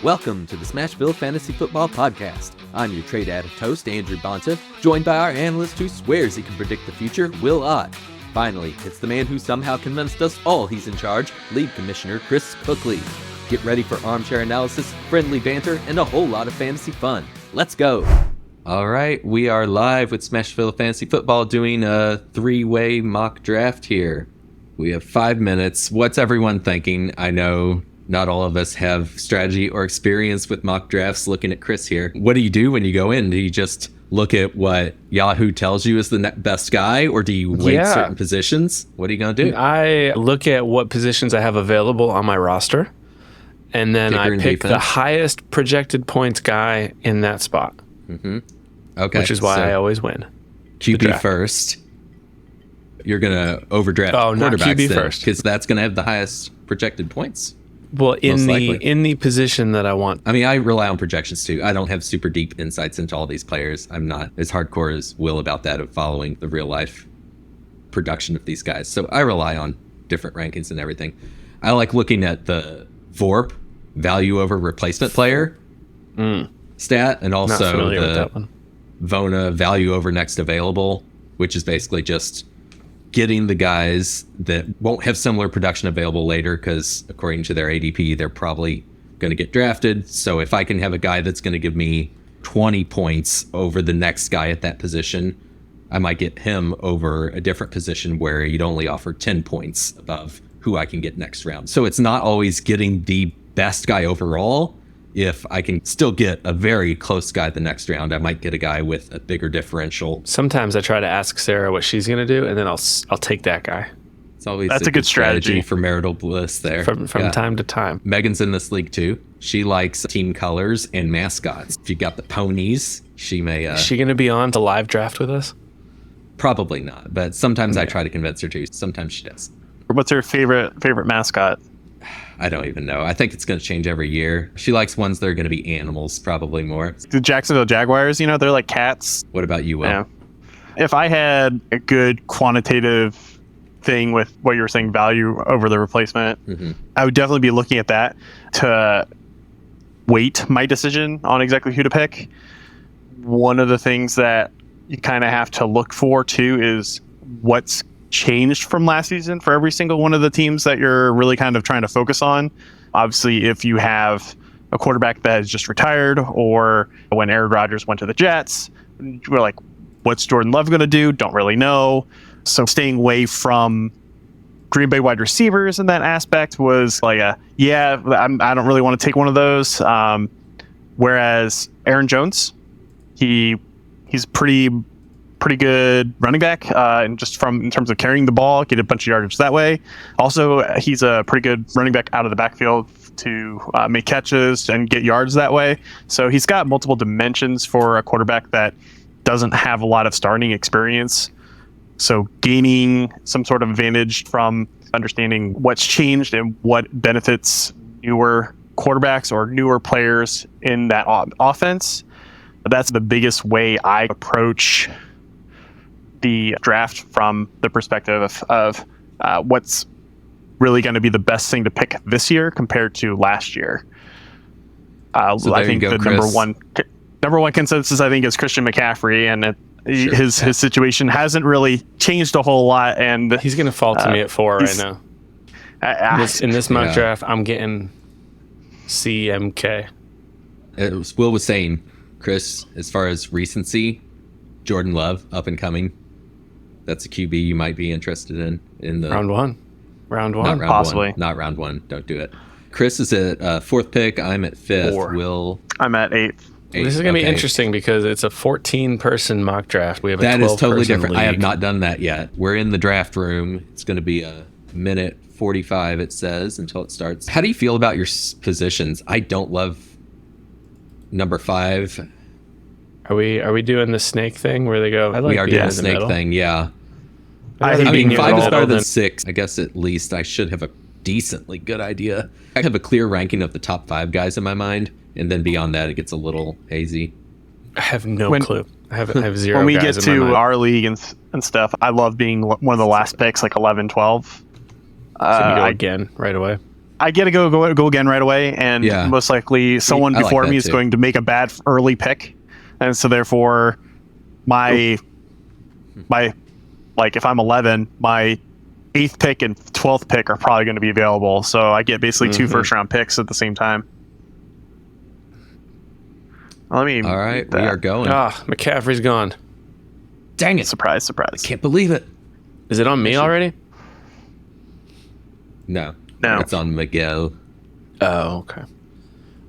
Welcome to the Smashville Fantasy Football Podcast. I'm your trade addict host, Andrew Bonta, joined by our analyst who swears he can predict the future, Will Ott. Finally, it's the man who somehow convinced us all he's in charge, League Commissioner Chris Cookley. Get ready for armchair analysis, friendly banter, and a whole lot of fantasy fun. Let's go! All right, we are live with Smashville Fantasy Football doing a three-way mock draft here. We have 5 minutes. What's everyone thinking? I know not all of us have strategy or experience with mock drafts. Looking at Chris here. What do you do when you go in? Do you just look at what Yahoo tells you is the best guy, or do you weight certain positions? What are you going to do? I look at what positions I have available on my roster, and then I pick the highest projected points guy in that spot. Mm-hmm. Okay, which is why I always win. QB first. You're going to overdraft quarterbacks not QB first, because that's going to have the highest projected points. Well, in the position that I want. I mean, I rely on projections too. I don't have super deep insights into all these players. I'm not as hardcore as Will about that, of following the real life production of these guys. So I rely on different rankings and everything. I like looking at the VORP, value over replacement player stat, and also the VONA, value over next available, which is basically just getting the guys that won't have similar production available later, because according to their ADP, they're probably going to get drafted. So if I can have a guy that's going to give me 20 points over the next guy at that position, I might get him over a different position where you'd only offer 10 points above who I can get next round. So it's not always getting the best guy overall. If I can still get a very close guy the next round, I might get a guy with a bigger differential. Sometimes I try to ask Sarah what she's going to do, and then I'll take that guy. It's always that's a good strategy for marital bliss there. From time to time. Megan's in this league too. She likes team colors and mascots. If you got the ponies, she may... Is she going to be on the live draft with us? Probably not, but sometimes I try to convince her to. Sometimes she does. What's her favorite mascot? I don't even know. I think it's going to change every year. She likes ones that are going to be animals, probably more. The Jacksonville Jaguars, they're like cats. What about you, Will? Yeah. If I had a good quantitative thing with what you were saying, value over the replacement, I would definitely be looking at that to weight my decision on exactly who to pick. One of the things that you kind of have to look for, too, is what's changed from last season for every single one of the teams that you're really kind of trying to focus on. Obviously, if you have a quarterback that has just retired, or when Aaron Rodgers went to the Jets, we're like, what's Jordan Love going to do? Don't really know. So staying away from Green Bay wide receivers in that aspect was like I don't really want to take one of those. Whereas Aaron Jones, he's pretty good running back, and just in terms of carrying the ball, get a bunch of yardage that way. Also, he's a pretty good running back out of the backfield to make catches and get yards that way. So he's got multiple dimensions for a quarterback that doesn't have a lot of starting experience. So gaining some sort of advantage from understanding what's changed and what benefits newer quarterbacks or newer players in that offense. That's the biggest way I approach the draft, from the perspective of what's really going to be the best thing to pick this year compared to last year. I think the number one consensus, I think, is Christian McCaffrey, and his situation hasn't really changed a whole lot. And he's going to fall to me at 4 right now. In this mock draft, I'm getting CMK. As Will was saying, Chris, as far as recency, Jordan Love, up and coming. That's a QB you might be interested in the round one, possibly. Not round one. Don't do it. Chris is at 4th pick. I'm at 5th. Will, I'm at 8th. This is going to be interesting because it's a 14-person mock draft. We have that is totally different. League. I have not done that yet. We're in the draft room. It's going to be a minute 45, it says, until it starts. How do you feel about your positions? I don't love number 5. Are we doing the snake thing where they go? We are doing the snake thing, yeah. I mean, 5 is better than 6. I guess at least I should have a decently good idea. I have a clear ranking of the top 5 guys in my mind, and then beyond that, it gets a little hazy. I have no clue. I have zero. When we guys get to our league and stuff, I love being one of the last picks, like 11, 12. So you go again right away. I get to go again right away, and most likely someone before me is going to make a bad early pick, and so therefore my like if I'm 11, my 8th pick and 12th pick are probably going to be available. So I get basically 2 first-round picks at the same time. All right, we are going. McCaffrey's gone. Dang it. Surprise. I can't believe it. Is it on me already? No. It's on Miguel. Oh, okay.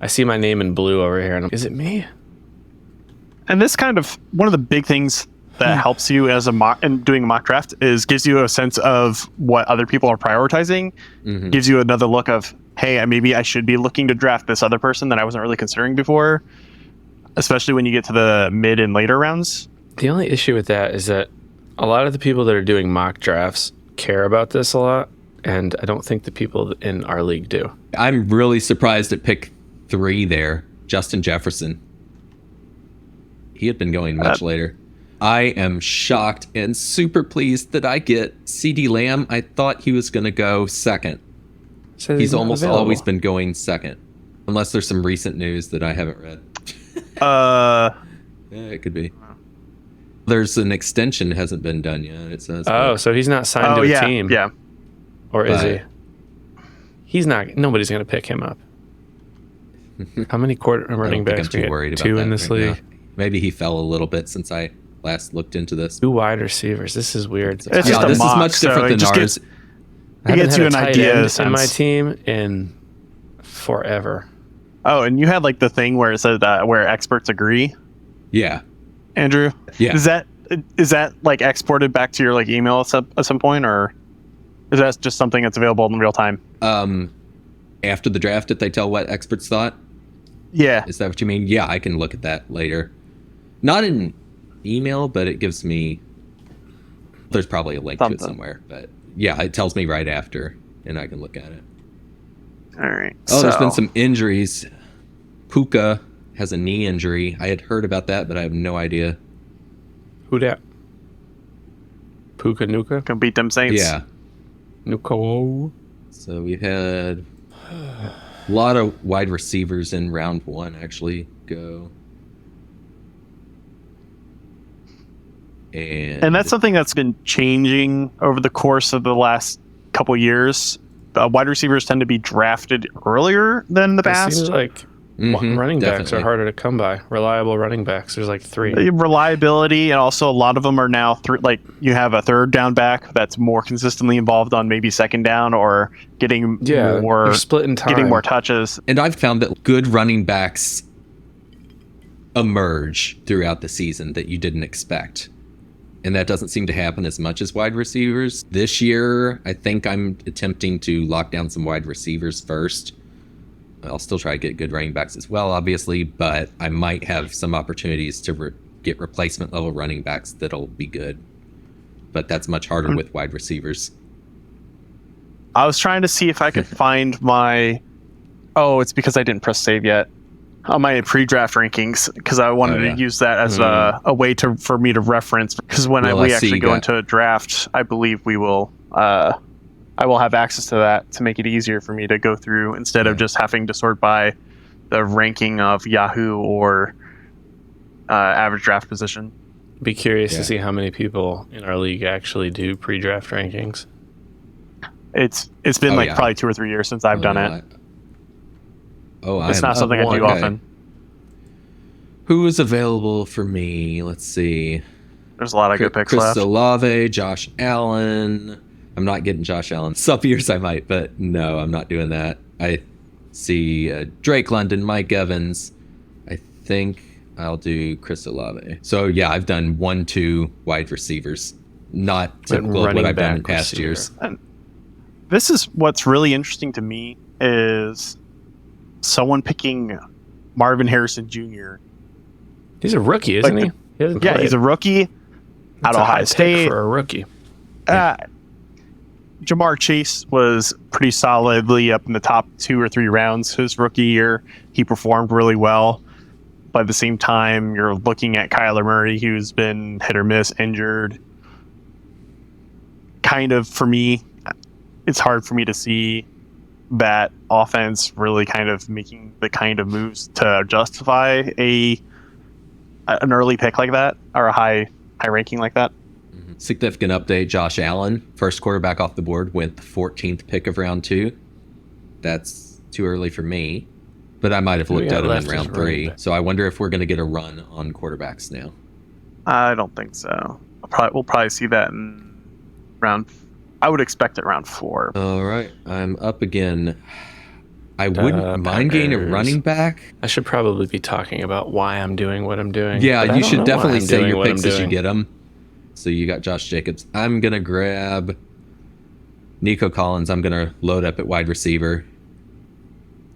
I see my name in blue over here. Is it me? And this kind of, one of the big things that helps you as in doing a mock draft is gives you a sense of what other people are prioritizing, gives you another look of, hey, maybe I should be looking to draft this other person that I wasn't really considering before, especially when you get to the mid and later rounds. The only issue with that is that a lot of the people that are doing mock drafts care about this a lot, and I don't think the people in our league do. I'm really surprised at pick 3 there, Justin Jefferson. He had been going much later. I am shocked and super pleased that I get CeeDee Lamb. I thought he was going to go second. So he's almost always been going second, unless there's some recent news that I haven't read. Yeah, it could be. There's an extension hasn't been done yet. It says. So he's not signed to a team. Yeah. Or is he? He's not. Nobody's going to pick him up. How many running backs? I'm too worried about 2 in this league. Now. Maybe he fell a little bit since I last looked into this. 2 wide receivers. This is weird. It's just this mock, is much different than ours. It gets you an idea in my team in forever. Oh, and you had like the thing where it said where experts agree. Yeah. Andrew. Yeah. Is that like exported back to your like email at some point, or is that just something that's available in real time? After the draft, did they tell what experts thought? Yeah. Is that what you mean? Yeah, I can look at that later. Not in email, but it gives me. There's probably a link to it somewhere, but yeah, it tells me right after, and I can look at it. All right. There's been some injuries. Puka has a knee injury. I had heard about that, but I have no idea. Who dat? Puka Nuka? Gonna beat them Saints. Yeah. Nuka. So we've had a lot of wide receivers in round 1 actually go. And that's something that's been changing over the course of the last couple years. Wide receivers tend to be drafted earlier than the past. It seems like running backs are harder to come by. Reliable running backs. There's like 3. Reliability, and also a lot of them are now like you have a third down back that's more consistently involved on maybe second down or getting more splitting time, getting more touches. And I've found that good running backs emerge throughout the season that you didn't expect. And that doesn't seem to happen as much as wide receivers. This year, I think I'm attempting to lock down some wide receivers first. I'll still try to get good running backs as well, obviously, but I might have some opportunities to get replacement level running backs that'll be good. But that's much harder with wide receivers. I was trying to see if I could find my... Oh, it's because I didn't press save yet. On my pre-draft rankings, because I wanted to use that as a way for me to reference. Because when we actually go into a draft, I believe we will... I will have access to that to make it easier for me to go through instead of just having to sort by the ranking of Yahoo or average draft position. Be curious to see how many people in our league actually do pre-draft rankings. It's been probably 2 or 3 years since I've done it. It's not something I do often. Who is available for me? Let's see. There's a lot of good picks left. Chris Olave, Josh Allen. I'm not getting Josh Allen. Some years I might, but no, I'm not doing that. I see Drake London, Mike Evans. I think I'll do Chris Olave. So yeah, I've done 1-2 wide receivers. Not typical of what I've done in past years. And this is what's really interesting to me is someone picking Marvin Harrison Jr. He's a rookie, isn't he? He's a rookie out of Ohio State. For a rookie. Jamar Chase was pretty solidly up in the top 2 or 3 rounds his rookie year. He performed really well. But at the same time, you're looking at Kyler Murray, who's been hit or miss, injured. Kind of, for me, it's hard for me to see that offense really kind of making the kind of moves to justify an early pick like that, or a high ranking like that. Significant update, Josh Allen, first quarterback off the board, went the 14th pick of round 2. That's too early for me, but I might have looked at him in round 3. So I wonder if we're going to get a run on quarterbacks now. I don't think so. We'll probably see that in round. I would expect it round 4. All right, I'm up again. I wouldn't mind getting a running back. I should probably be talking about why I'm doing what I'm doing. Yeah, you should definitely say your picks as you get them. So you got Josh Jacobs. I'm going to grab Nico Collins. I'm going to load up at wide receiver.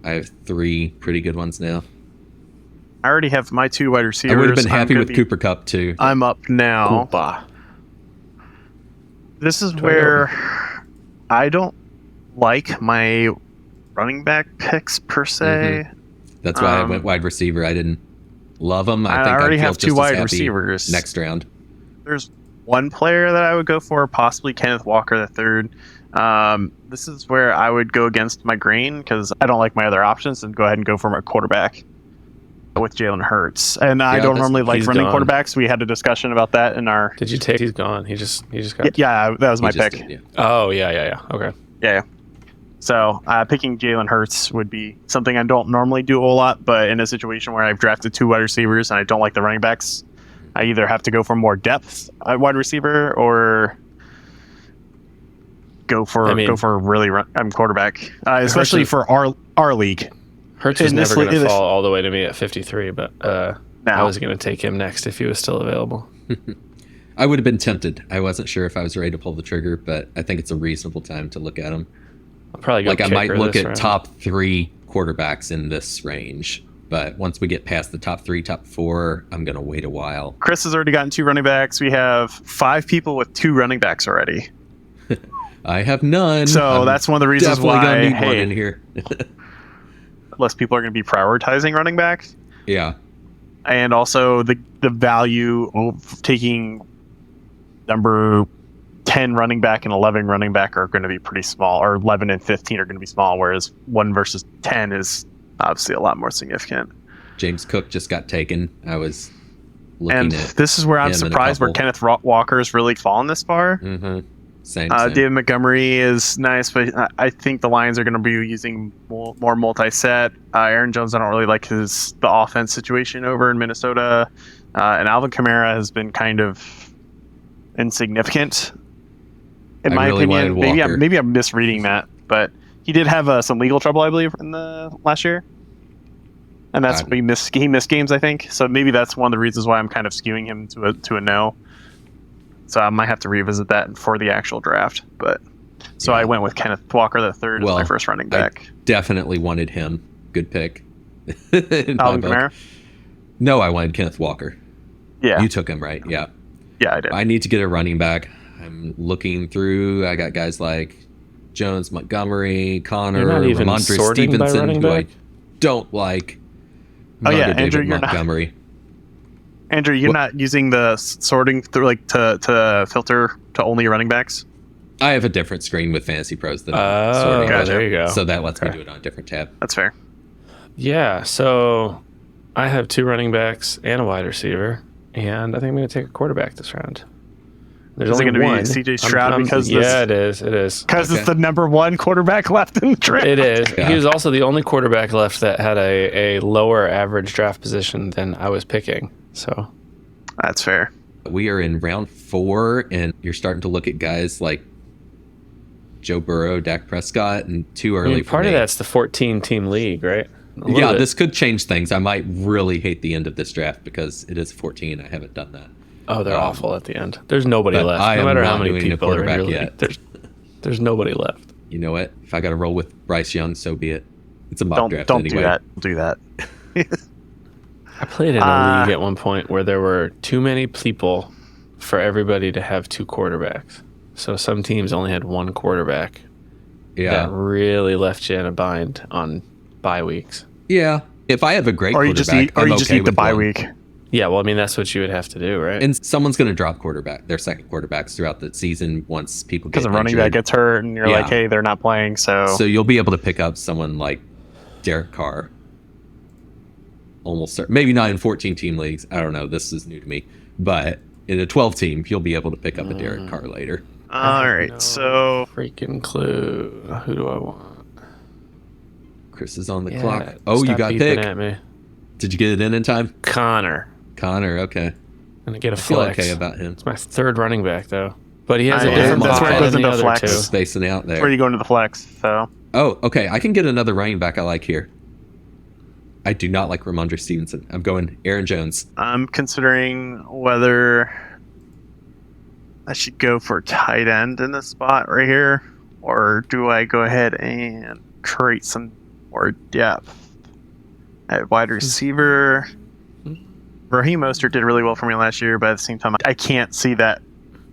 I have 3 pretty good ones now. I already have my 2 wide receivers. I would have been happy with Cooper Kupp too. I'm up now. Koopa. This is where I don't like my running back picks per se. That's why I went wide receiver. I didn't love them. I think I already have just 2 wide as receivers next round. There's one player that I would go for, possibly Kenneth Walker III. This is where I would go against my grain because I don't like my other options and go ahead and go for my quarterback with Jalen Hurts. And I don't normally like running quarterbacks. We had a discussion about that in our... Did you take... He's gone. He just got... Yeah, that was my pick. Did, yeah. Oh, yeah. Okay. Yeah. So picking Jalen Hurts would be something I don't normally do a whole lot, but in a situation where I've drafted 2 wide receivers and I don't like the running backs, I either have to go for more depth at wide receiver or go for a really quarterback, especially for our league. Hurts is never going to fall all the way to me at 53, but I was going to take him next if he was still available. I would have been tempted. I wasn't sure if I was ready to pull the trigger, but I think it's a reasonable time to look at him. I'll probably go I might look at round. top 3 quarterbacks in this range. But once we get past the top 3, top 4, I'm going to wait a while. Chris has already gotten 2 running backs. We have 5 people with 2 running backs already. I have none. So that's one of the reasons why definitely going to need one in here. less people are going to be prioritizing running backs. Yeah. And also the value of taking number 10 running back and 11 running back are going to be pretty small, or 11 and 15 are going to be small, whereas 1 versus 10 is obviously a lot more significant. James Cook just got taken. I was looking at this is where I'm surprised where Kenneth Walker's really fallen this far. Same. David Montgomery is nice, but I think the Lions are going to be using more multi-set. Aaron Jones, I don't really like the offense situation over in Minnesota. And Alvin Kamara has been kind of insignificant, in my opinion. Maybe I'm misreading that, but he did have some legal trouble, I believe, in the last year. And that's he missed games, I think. So maybe that's one of the reasons why I'm kind of skewing him to a no. So I might have to revisit that for the actual draft. But so I went with Kenneth Walker III as my first running back. I definitely wanted him. Good pick. Alvin Kamara? No, I wanted Kenneth Walker. Yeah. You took him, right? Yeah. Yeah, I did. I need to get a running back. I'm looking through. I got guys like Jones, Montgomery, Connor, Ramondre Stevenson, who I don't like. Andrew, Montgomery. Andrew, you're not using the sorting through to filter to only running backs? I have a different screen with Fantasy Pros that I'm sorting. Gotcha. There you go. So that lets me do it on a different tab. That's fair. Yeah, so I have 2 running backs and a wide receiver, and I think I'm going to take a quarterback this round. There's only going to be C.J. Stroud because it is because it's the number 1 quarterback left in the draft. It is. Yeah. He was also the only quarterback left that had a lower average draft position than I was picking. So that's fair. We are in round 4, and you're starting to look at guys like Joe Burrow, Dak Prescott, and too early. Part of that's the 14-team league, right? Yeah, this could change things. I might really hate the end of this draft because it is 14. I haven't done that. Oh, they're awful at the end. There's nobody left. No matter how many people are in your league, there's nobody left. You know what? If I got to roll with Bryce Young, so be it. It's a mock draft anyway. Don't do that. I played in a league at one point where there were too many people for everybody to have 2 quarterbacks. So some teams only had 1 quarterback. Yeah. That really left you in a bind on bye weeks. Yeah. If I have a great quarterback, you just need the bye week. Yeah, well, I mean, that's what you would have to do, right? And someone's going to drop their second quarterbacks throughout the season once people get Because a running injured. back gets hurt, and you're like, hey, they're not playing, so you'll be able to pick up someone like Derek Carr. Maybe not in 14-team leagues. I don't know. This is new to me. But in a 12-team, you'll be able to pick up a Derek Carr later. All right, No so freaking clue. Who do I want? Chris is on the clock. Yeah, Oh, you stop got beeping picked. at me. Did you get it in time? Connor. Connor, okay. Gonna get a I feel flex. okay about him. It's my third running back, though. But he has a Yeah, different that's where it profile goes than the into other flex. two. Spacing out there. where do you go into the flex? So Oh, okay. I can get another running back I like here. I do not like Ramondre Stevenson. I'm going Aaron Jones. I'm considering whether I should go for tight end in this spot right here, or do I go ahead and create some more depth at wide receiver. Raheem Mostert did really well for me last year, but at the same time, I can't see that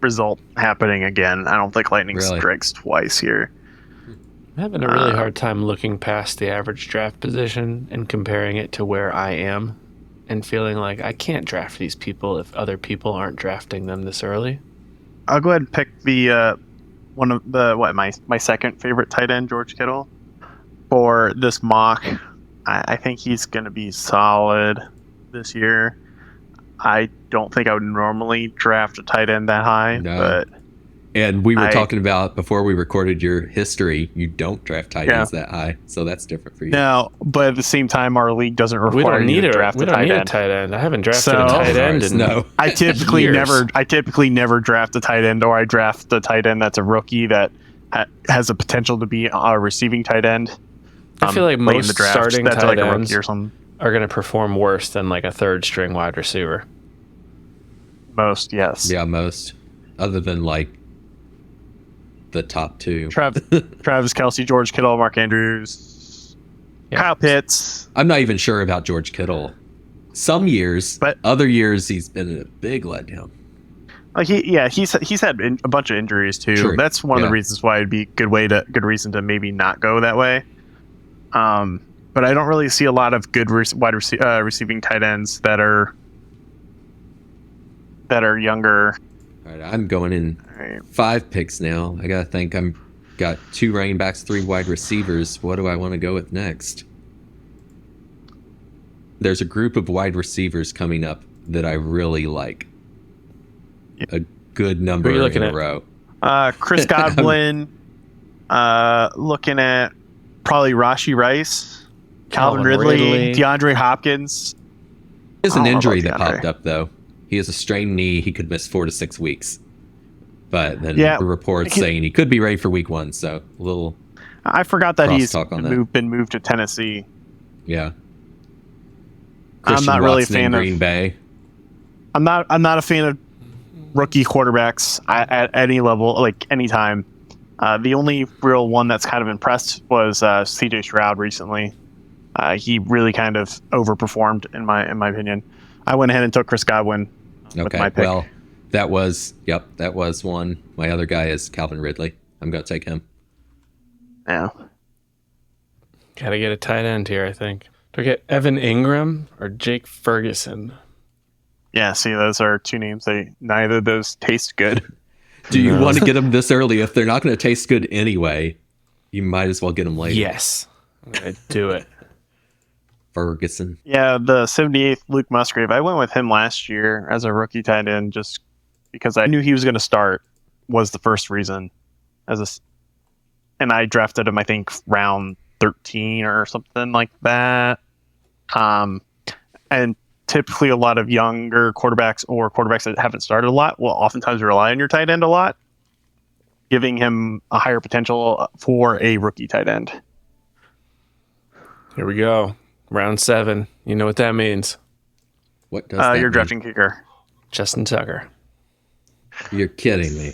result happening again. I don't think lightning strikes twice here. I'm having a really hard time looking past the average draft position and comparing it to where I am and feeling like I can't draft these people if other people aren't drafting them this early. I'll go ahead and pick the one of the my second favorite tight end, George Kittle, for this mock. I think he's going to be solid this year. I don't think I would normally draft a tight end that high, but and we were talking about before we recorded your history. You don't draft tight ends that high, so that's different for you. No, but at the same time, our league doesn't require we don't need you to draft a tight end. I haven't drafted a tight end in I typically never draft a tight end, or I draft the tight end that's a rookie that has a potential to be a receiving tight end. I feel like most starting tight ends or something are going to perform worse than like a third string wide receiver. Most, yes. Yeah, most. Other than like the top two. Travis Kelce, George Kittle, Mark Andrews, Kyle Pitts. I'm not even sure about George Kittle. Some years, but other years he's been a big letdown. Like he's had a bunch of injuries too. True. That's one of the reasons why it'd be a good reason to maybe not go that way. But I don't really see a lot of good receiving tight ends that are younger. All right, I'm going in 5 picks now. I gotta think. Got 2 running backs, 3 wide receivers. What do I want to go with next? There's a group of wide receivers coming up that I really like. A good number in a row. Chris Godwin. Looking at probably Rashee Rice, Calvin Ridley, DeAndre Hopkins. There's an injury that popped up though. He has a strained knee. He could miss 4 to 6 weeks. But then the reports saying he could be ready for week 1. So a little. I forgot that he's been moved to Tennessee. Yeah. I'm not really a fan of Green Bay. I'm not a fan of rookie quarterbacks at any level, like anytime. The only real one that's kind of impressed was C.J. Stroud recently. He really kind of overperformed in my opinion. I went ahead and took Chris Godwin with my pick. Well, that was one. My other guy is Calvin Ridley. I'm going to take him. Yeah. Got to get a tight end here, I think. Do I get Evan Ingram or Jake Ferguson? Yeah, see, those are 2 names. Neither of those taste good. Do you want to get them this early? If they're not going to taste good anyway, you might as well get them later. Yes. I'm going to do it. Ferguson. Yeah, the 78th Luke Musgrave. I went with him last year as a rookie tight end just because I knew he was going to start was the first reason. And I drafted him, I think, round 13 or something like that. And typically a lot of younger quarterbacks or quarterbacks that haven't started a lot will oftentimes rely on your tight end a lot, giving him a higher potential for a rookie tight end. Here we go. Round 7. You know what that means. What does that mean? You're drafting kicker. Justin Tucker. You're kidding me.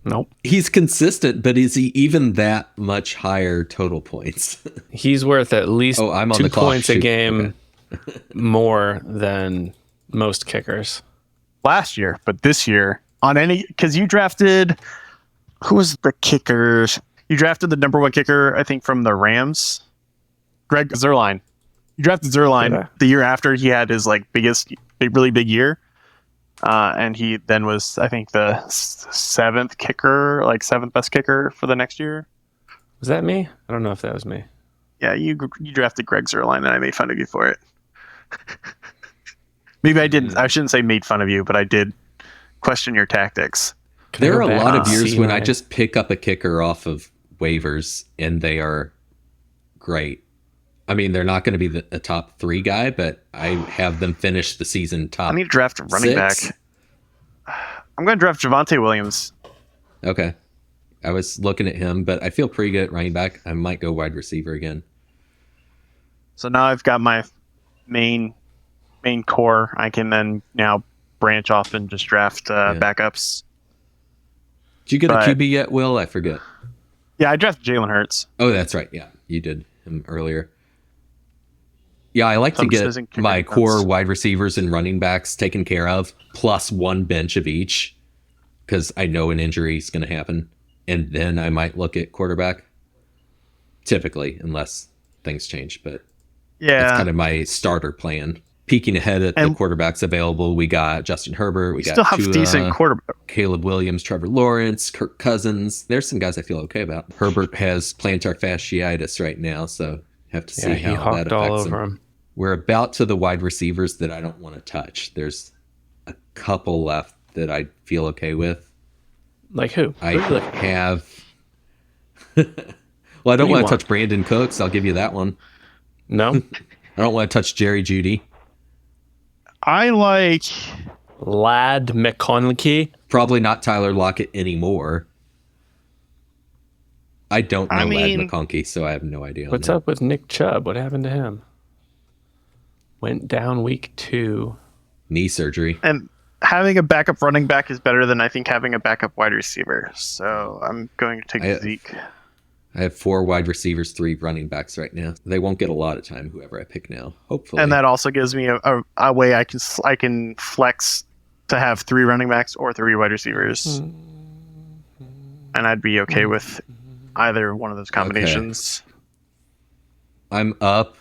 Nope. He's consistent, but is he even that much higher total points? He's worth at least 2 points a game more than most kickers. Last year, but this year, because you drafted, who was the kicker? You drafted the number 1 kicker, I think, from the Rams, Greg Zuerlein. You drafted Zerline Did I? the year after he had his really big year, and he then was, I think, the seventh best kicker for the next year. Was that me? I don't know if that was me. Yeah, you drafted Greg Zerline, and I made fun of you for it. Maybe I didn't. I shouldn't say made fun of you, but I did question your tactics. There are a lot of years see when I just pick up a kicker off of waivers and they are great. I mean, they're not going to be a top 3 guy, but I have them finish the season top. I need to draft a running 6. back. I'm going to draft Javonte Williams. Okay. I was looking at him, but I feel pretty good at running back. I might go wide receiver again. So now I've got my main core. I can then now branch off and just draft backups. Did you get a QB yet, Will? I forget. Yeah, I drafted Jalen Hurts. Oh, that's right. Yeah, you did him earlier. Yeah, I like to get my core wide receivers and running backs taken care of, plus 1 bench of each, because I know an injury is going to happen. And then I might look at quarterback, typically, unless things change. But that's kind of my starter plan. Peeking ahead at the quarterbacks available, we got Justin Herbert, we got still have Tua, decent quarterback. Caleb Williams, Trevor Lawrence, Kirk Cousins. There's some guys I feel okay about. Herbert has plantar fasciitis right now, so have to see how that affects him. We're about to the wide receivers that I don't want to touch. There's a couple left that I feel okay with. Like who? I have. Well, I don't want to touch Brandon Cooks. I'll give you that one. No. I don't want to touch Jerry Jeudy. I like Lad McConaughey. Probably not Tyler Lockett anymore. I don't know Lad McConkey, so I have no idea. What's up with Nick Chubb? What happened to him? Went down week 2. Knee surgery. And having a backup running back is better than I think having a backup wide receiver. So I'm going to take Zeke. I have 4 wide receivers, 3 running backs right now. They won't get a lot of time, whoever I pick now, hopefully. And that also gives me a way I can flex to have 3 running backs or 3 wide receivers. And I'd be okay with either one of those combinations. Okay. I'm up.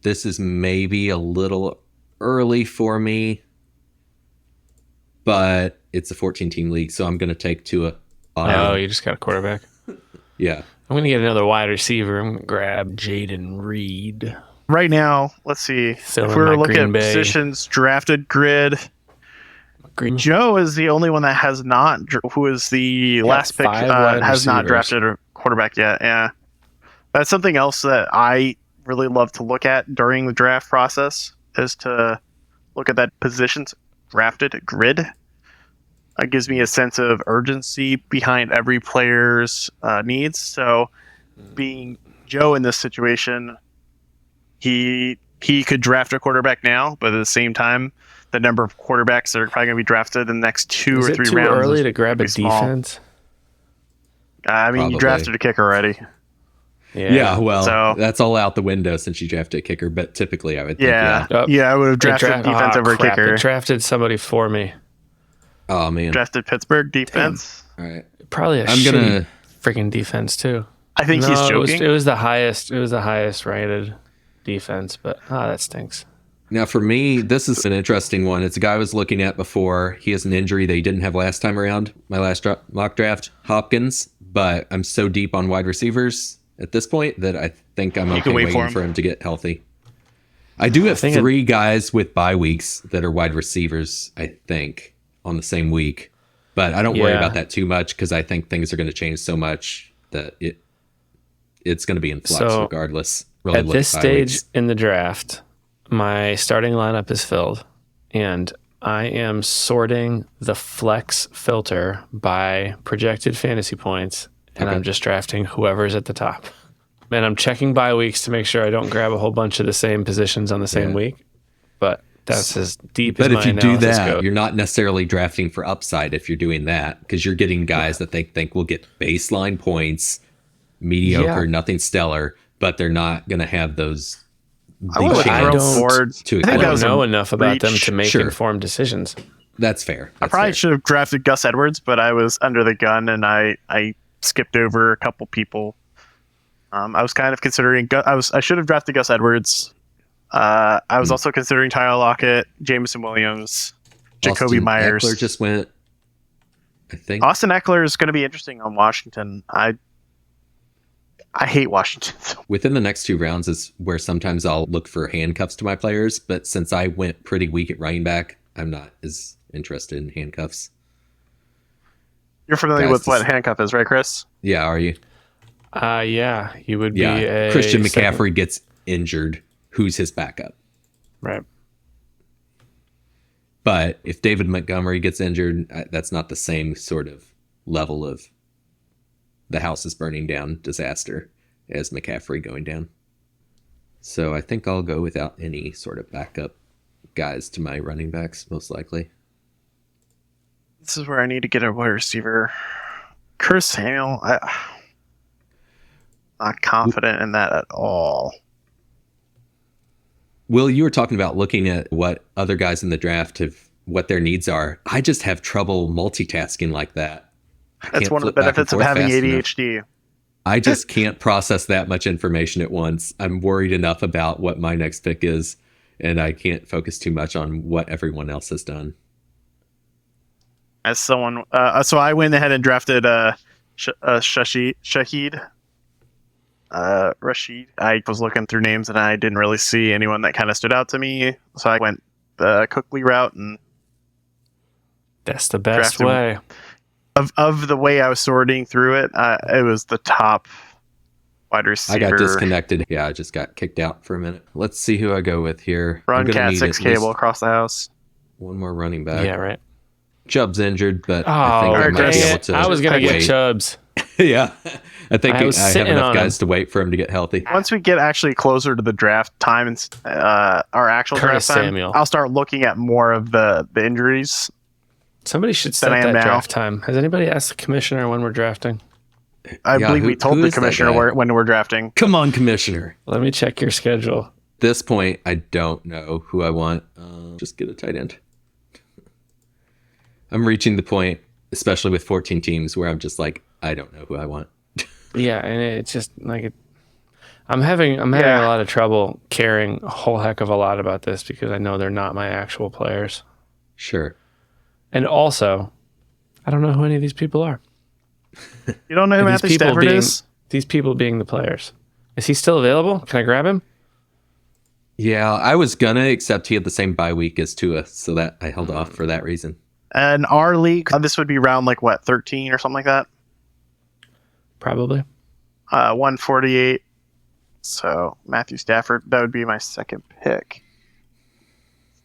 This is maybe a little early for me, but it's a 14-team league, so I'm going to take Tua. Oh, you just got a quarterback? Yeah. I'm going to get another wide receiver. I'm going to grab Jaden Reed. Right now, let's see. If we're looking at positions drafted grid, Joe is the only one that has not, who is the last pick, has not drafted a quarterback yet. Yeah. That's something else that I really love to look at during the draft process, is to look at that positions drafted grid. It gives me a sense of urgency behind every player's needs. So being Joe in this situation, he could draft a quarterback now, but at the same time, the number of quarterbacks that are probably going to be drafted in the next 2 or 3 rounds. Is it too early to grab a defense? I mean, Probably. You drafted a kicker already. Yeah, well, that's all out the window since you drafted a kicker, but typically I would think, I would have drafted defense over a kicker. It drafted somebody for me. Oh, man. Drafted Pittsburgh defense. Damn. All right. Probably a shitty freaking defense, too. I think he's joking. It was the highest rated defense, but that stinks. Now, for me, this is an interesting one. It's a guy I was looking at before. He has an injury that he didn't have last time around, my last mock draft, Hopkins, but I'm so deep on wide receivers at this point that I think I'm okay waiting for him to get healthy. I do have 3 guys with bye weeks that are wide receivers, I think, on the same week, but I don't worry about that too much because I think things are going to change so much that it's going to be in flux regardless. Really, at this stage in the draft, my starting lineup is filled, and I am sorting the flex filter by projected fantasy points, and I'm just drafting whoever's at the top. And I'm checking bye weeks to make sure I don't grab a whole bunch of the same positions on the same week. But that's as deep as my analysis goes. But if you do that, you're not necessarily drafting for upside if you're doing that, because you're getting guys that they think will get baseline points, mediocre, nothing stellar, but they're not going to have those. I don't know enough about them to make informed decisions. That's fair. I probably should have drafted Gus Edwards, but I was under the gun and I skipped over a couple people. I was kind of considering. I should have drafted Gus Edwards I was also considering Tyler Lockett, Jameson Williams, Jacoby Austin Myers. Eckler just went, I think. Austin Eckler is going to be interesting on Washington. I hate Washington. Within the next 2 rounds is where sometimes I'll look for handcuffs to my players, but since I went pretty weak at running back, I'm not as interested in handcuffs. You're familiar with what handcuff is, right, Chris? Yeah, are you? Yeah, you would be a Christian McCaffrey gets injured. Who's his backup? Right. But if David Montgomery gets injured, that's not the same sort of level of the house is burning down disaster as McCaffrey going down. So I think I'll go without any sort of backup guys to my running backs, most likely. This is where I need to get a wide receiver. Curtis Samuel, I'm not confident in that at all. Will, you were talking about looking at what other guys in the draft have, what their needs are. I just have trouble multitasking like that. That's one of the benefits of having ADHD. I just can't process that much information at once. I'm worried enough about what my next pick is, and I can't focus too much on what everyone else has done. As someone, so I went ahead and drafted Shahid. Rashid. I was looking through names and I didn't really see anyone that kind of stood out to me, so I went the Cookley route, and that's the best way. Of the way I was sorting through it, it was the top wide receiver. I got disconnected. Yeah, I just got kicked out for a minute. Let's see who I go with here. Run cat 6 cable across the house. One more running back. Yeah, right. Chubb's injured, but I think I might be able to. I was going to get Chubbs. Yeah, I think I have enough guys to wait for him to get healthy. Once we get actually closer to the draft time and our actual Curtis draft time, Samuel. I'll start looking at more of the injuries. Somebody should set that draft time. Has anybody asked the commissioner when we're drafting? I believe we told the commissioner when we're drafting. Come on, commissioner. Let me check your schedule. At this point, I don't know who I want. Just get a tight end. I'm reaching the point, especially with 14 teams, where I'm just like, I don't know who I want. Yeah, and it's just like I'm having a lot of trouble caring a whole heck of a lot about this because I know they're not my actual players. Sure. And also, I don't know who any of these people are. You don't know who Matthew Stafford is? These people being the players. Is he still available? Can I grab him? Yeah, I was gonna, except he had the same bye week as Tua, so that I held off for that reason. And our league, this would be round 13 or something like that? Probably. 148. So Matthew Stafford, that would be my second pick.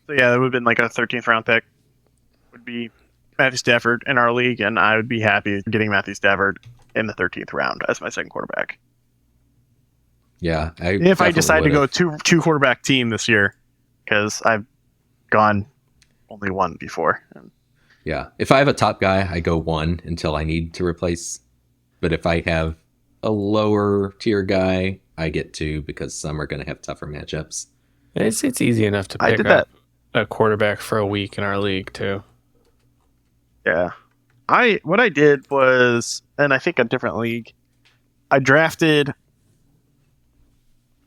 So yeah, that would have been like a 13th round pick. Would be Matthew Stafford in our league, and I would be happy getting Matthew Stafford in the 13th round as my second quarterback. Yeah, if I decide to go two quarterback team this year, because I've gone only one before. Yeah, if I have a top guy, I go one until I need to replace. But if I have a lower tier guy, I get two because some are going to have tougher matchups. It's easy enough to pick up a quarterback for a week in our league too. Yeah. What I did was, and I think a different league, I drafted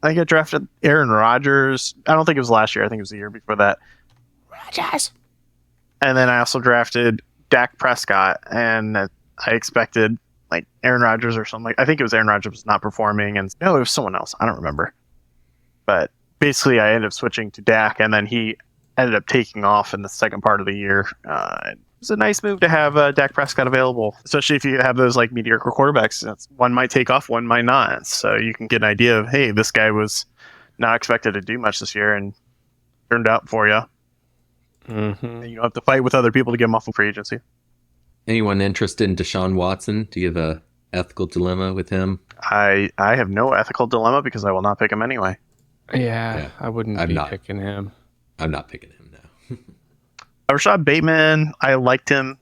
Aaron Rodgers. I don't think it was last year. I think it was the year before that. Rodgers. And then I also drafted Dak Prescott, and I expected like Aaron Rodgers or something. I think it was Aaron Rodgers was not performing, and no, it was someone else. I don't remember. But basically, I ended up switching to Dak, and then he ended up taking off in the second part of the year. It was a nice move to have Dak Prescott available, especially if you have those like mediocre quarterbacks. One might take off, one might not. So you can get an idea of, hey, this guy was not expected to do much this year and turned out for you. Mm-hmm. And you don't have to fight with other people to get him off of free agency. Anyone interested in Deshaun Watson? Do you have a ethical dilemma with him? I have no ethical dilemma because I will not pick him anyway. Yeah. I wouldn't be picking him. I'm not picking him now. Rashad Bateman, I liked him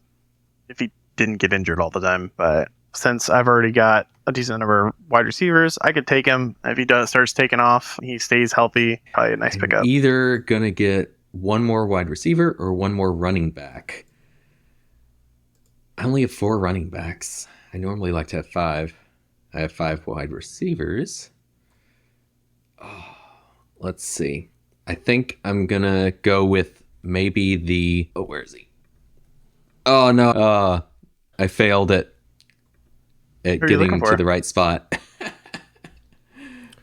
if he didn't get injured all the time. But since I've already got a decent number of wide receivers, I could take him. If he starts taking off, he stays healthy, probably a nice pickup. Either going to get one more wide receiver or one more running back. I only have 4 running backs. I normally like to have 5. I have 5 wide receivers. Oh, let's see. I think I'm going to go with maybe the... Oh, where is he? Oh, no. I failed at getting to the right spot.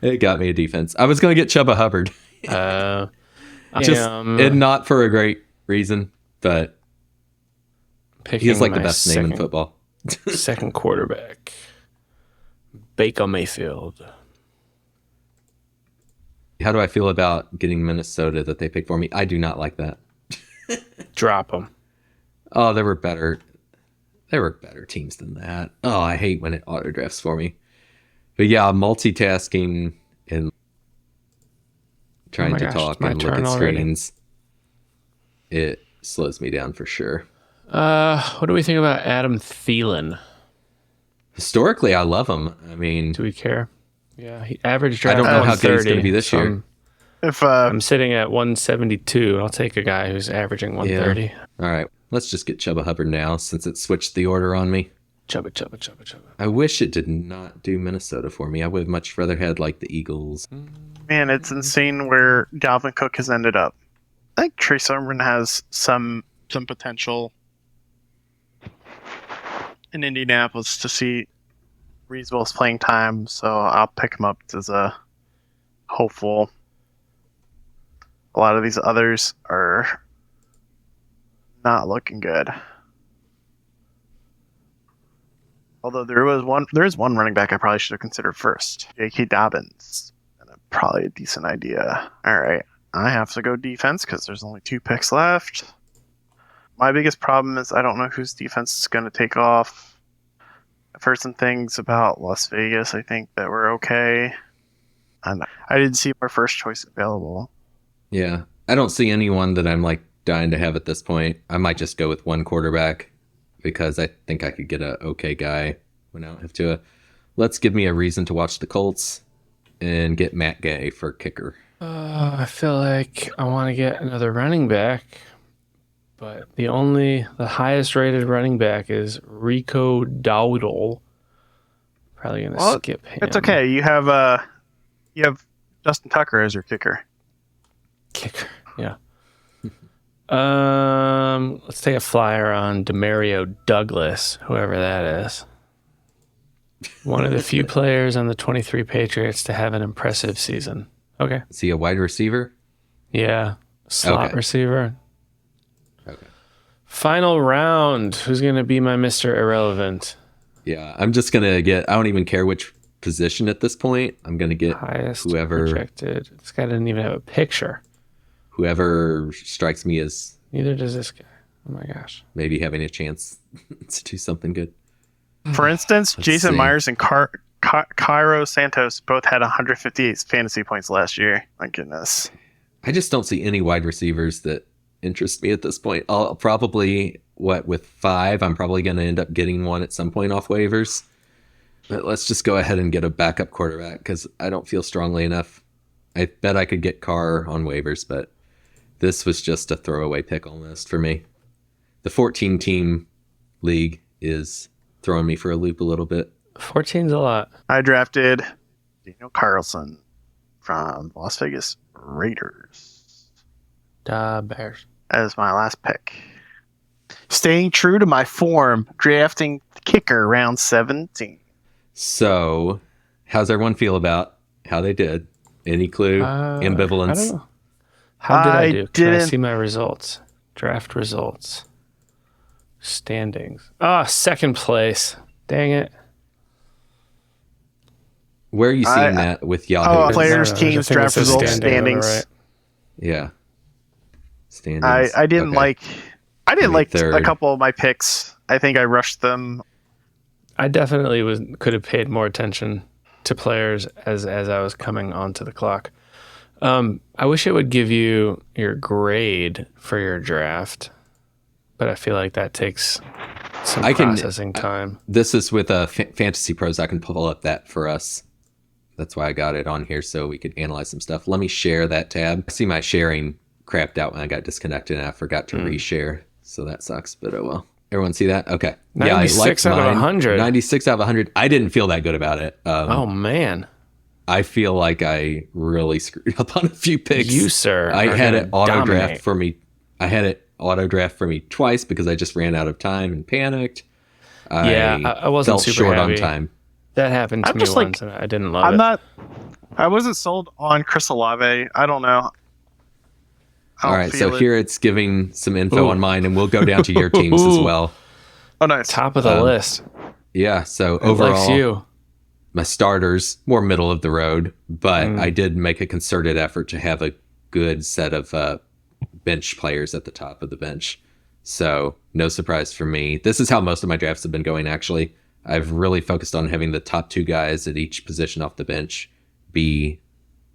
It got me a defense. I was going to get Chuba Hubbard. And not for a great reason, but he's like the best name in football. Second quarterback, Baker Mayfield. How do I feel about getting Minnesota that they picked for me? I do not like that. Drop them. Oh, there were better teams than that. Oh, I hate when it auto drafts for me. But yeah, multitasking and trying to talk and look at screens, it slows me down for sure. What do we think about Adam Thielen? Historically, I love him. I mean, do we care? Yeah, he averaged draft. I don't know how good he's going to be this year. I'm sitting at 172. I'll take a guy who's averaging 130. Yeah. All right, let's just get Chuba Hubbard now since it switched the order on me. Chuba. I wish it did not do Minnesota for me. I would have much rather had like the Eagles. Man, it's insane where Dalvin Cook has ended up. I think Trey Sermon has some potential in Indianapolis to see Reasonable's playing time, so I'll pick him up as a hopeful. A lot of these others are not looking good. Although there is one running back I probably should have considered first. J.K. Dobbins. And probably a decent idea. All right. I have to go defense because there's only 2 picks left. My biggest problem is I don't know whose defense is going to take off. I've heard some things about Las Vegas, I think, that were okay. And I didn't see our first choice available. Yeah. I don't see anyone that I'm like dying to have at this point. I might just go with one quarterback because I think I could get a okay guy when I don't have to. Let's give me a reason to watch the Colts and get Matt Gay for kicker. I feel like I want to get another running back, but the highest rated running back is Rico Dowdle. Probably gonna skip him. It's okay. You have Justin Tucker as your kicker. Yeah. Let's take a flyer on Demario Douglas, whoever that is. One of the few players on the 23 Patriots to have an impressive season. Okay. Is he a wide receiver? Yeah. Slot receiver. Okay. Final round. Who's going to be my Mr. Irrelevant? Yeah, I'm just going to get, I don't even care which position at this point. I'm going to get highest whoever. Projected. This guy didn't even have a picture. Whoever strikes me as. Neither does this guy. Oh my gosh. Maybe having a chance to do something good. For instance, Jason Myers and Cairo Santos both had 158 fantasy points last year. My goodness. I just don't see any wide receivers that interest me at this point. I'll probably, with 5, I'm probably going to end up getting one at some point off waivers. But let's just go ahead and get a backup quarterback because I don't feel strongly enough. I bet I could get Carr on waivers, but this was just a throwaway pick almost for me. The 14-team league is throwing me for a loop a little bit. 14's a lot. I drafted Daniel Carlson from Las Vegas Raiders. Bears. As my last pick. Staying true to my form, drafting kicker round 17. So, how's everyone feel about how they did? Any clue? Ambivalence? I don't know. How did I do? Can I see my results? Draft results. Standings. Second place. Dang it. Where are you seeing that with Yahoo? Players, teams, draft results, standings. Right. Yeah. Standings. I didn't like a couple of my picks. I think I rushed them. I definitely could have paid more attention to players as I was coming onto the clock. I wish it would give you your grade for your draft, but I feel like that takes some processing time. This is with Fantasy Pros. I can pull up that for us. That's why I got it on here so we could analyze some stuff. Let me share that tab. I see my sharing crapped out when I got disconnected and I forgot to reshare. So that sucks, but oh well. Everyone see that? Okay. 96 out of 100. 96 out of 100. I didn't feel that good about it. Oh, man. I feel like I really screwed up on a few picks. You, sir, I are had gonna it auto draft dominate. for me. I had it auto draft for me twice because I just ran out of time and panicked. I wasn't felt super short heavy. on time. That happened to I'm me just like- once, and I didn't love it. I wasn't sold on Chris Olave. I don't know. I All don't right, feel so it. here it's giving some info Ooh. on mine, and we'll go down to your teams as well. Oh, nice. Top of the list. Yeah, so Who likes overall, you? my starters, more middle of the road, but Mm. I did make a concerted effort to have a good set of bench players at the top of the bench. So no surprise for me. This is how most of my drafts have been going, actually. I've really focused on having the top 2 guys at each position off the bench be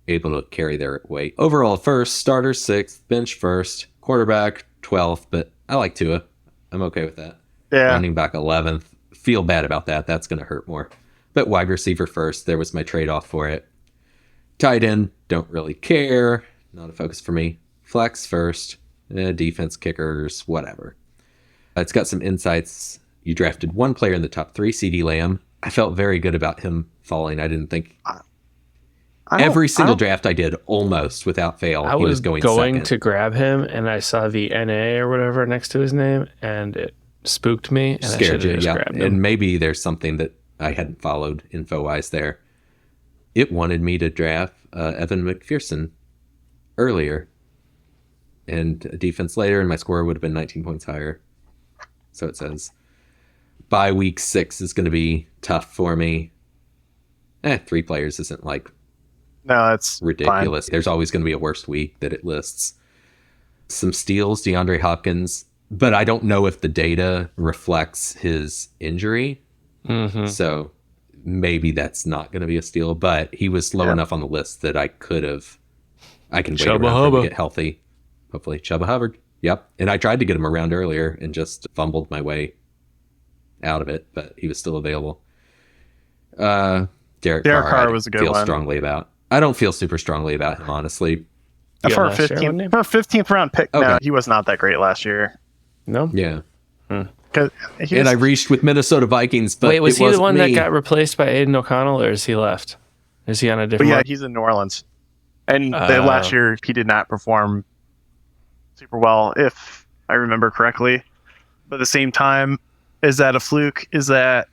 able to carry their weight. Overall, first, starter 6th, bench first, quarterback 12th, but I like Tua. I'm okay with that. Yeah. Running back 11th. Feel bad about that. That's going to hurt more. But wide receiver first, there was my trade-off for it. Tight end, don't really care. Not a focus for me. Flex first. Defense, kickers, whatever. It's got some insights. You drafted one player in the top 3, CD Lamb. I felt very good about him falling. I didn't think... Every single draft I did, almost without fail, I he was was going second. to grab him, and I saw the NA or whatever next to his name, and it spooked me, and I should Scared have you, just yeah. grabbed him. And maybe there's something that I hadn't followed info-wise there. It wanted me to draft Evan McPherson earlier and a defense later, and my score would have been 19 points higher. So it says. By week 6 is going to be tough for me. 3 players isn't like No, that's ridiculous. There's always going to be a worst week that it lists. Some steals, DeAndre Hopkins, but I don't know if the data reflects his injury. Mm-hmm. So maybe that's not going to be a steal, but he was low enough on the list that I can wait Chubba around for him Hubba. to get healthy. Hopefully. Chuba Hubbard. Yep. And I tried to get him around earlier and just fumbled my way out of it, but he was still available. Derek Carr was a good feel one. strongly about. I don't feel super strongly about him, honestly. You For got a last year, wasn't he? 15th round pick, Okay. no, he was not that great last year. No? Yeah. 'Cause he And was- I reached with Minnesota Vikings, but Wait, was it he the wasn't one me. that got replaced by Aiden O'Connell, or is he left? Is he on a but different yeah, one? he's in New Orleans. And the last year, he did not perform super well, if I remember correctly. But at the same time, is that a fluke? Is that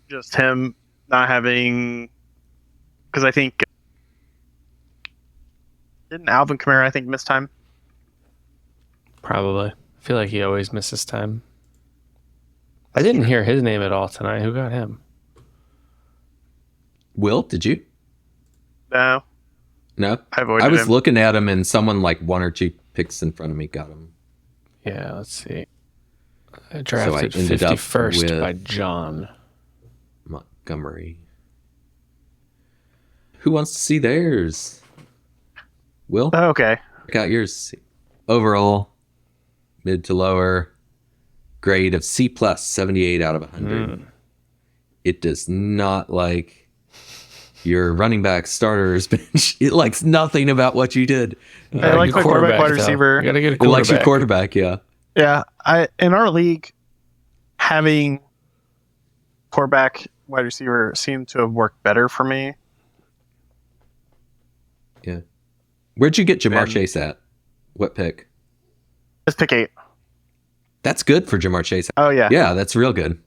just him not having... Because I think... Didn't Alvin Kamara, I think, miss time? Probably. I feel like he always misses time. I didn't hear his name at all tonight. Who got him? Will, did you? No. No? I avoided I was him. looking at him and someone like 1 or 2 picks in front of me got him. Yeah, let's see. I drafted ended up 51st with- by John. Montgomery. Who wants to see theirs? Will? Oh, okay. Check out yours. Overall, mid to lower, grade of C+, 78 out of 100. It does not like your running back starters bench. It likes nothing about what you did. I like my quarterback, wide though. receiver. You gotta get a It likes your quarterback. quarterback, yeah. Yeah, in our league, having quarterback, wide receiver seemed to have worked better for me. Yeah. Where'd you get Jamar And- Chase at? What pick? Let's pick 8. That's good for Jamar Chase. Oh yeah. Yeah, that's real good.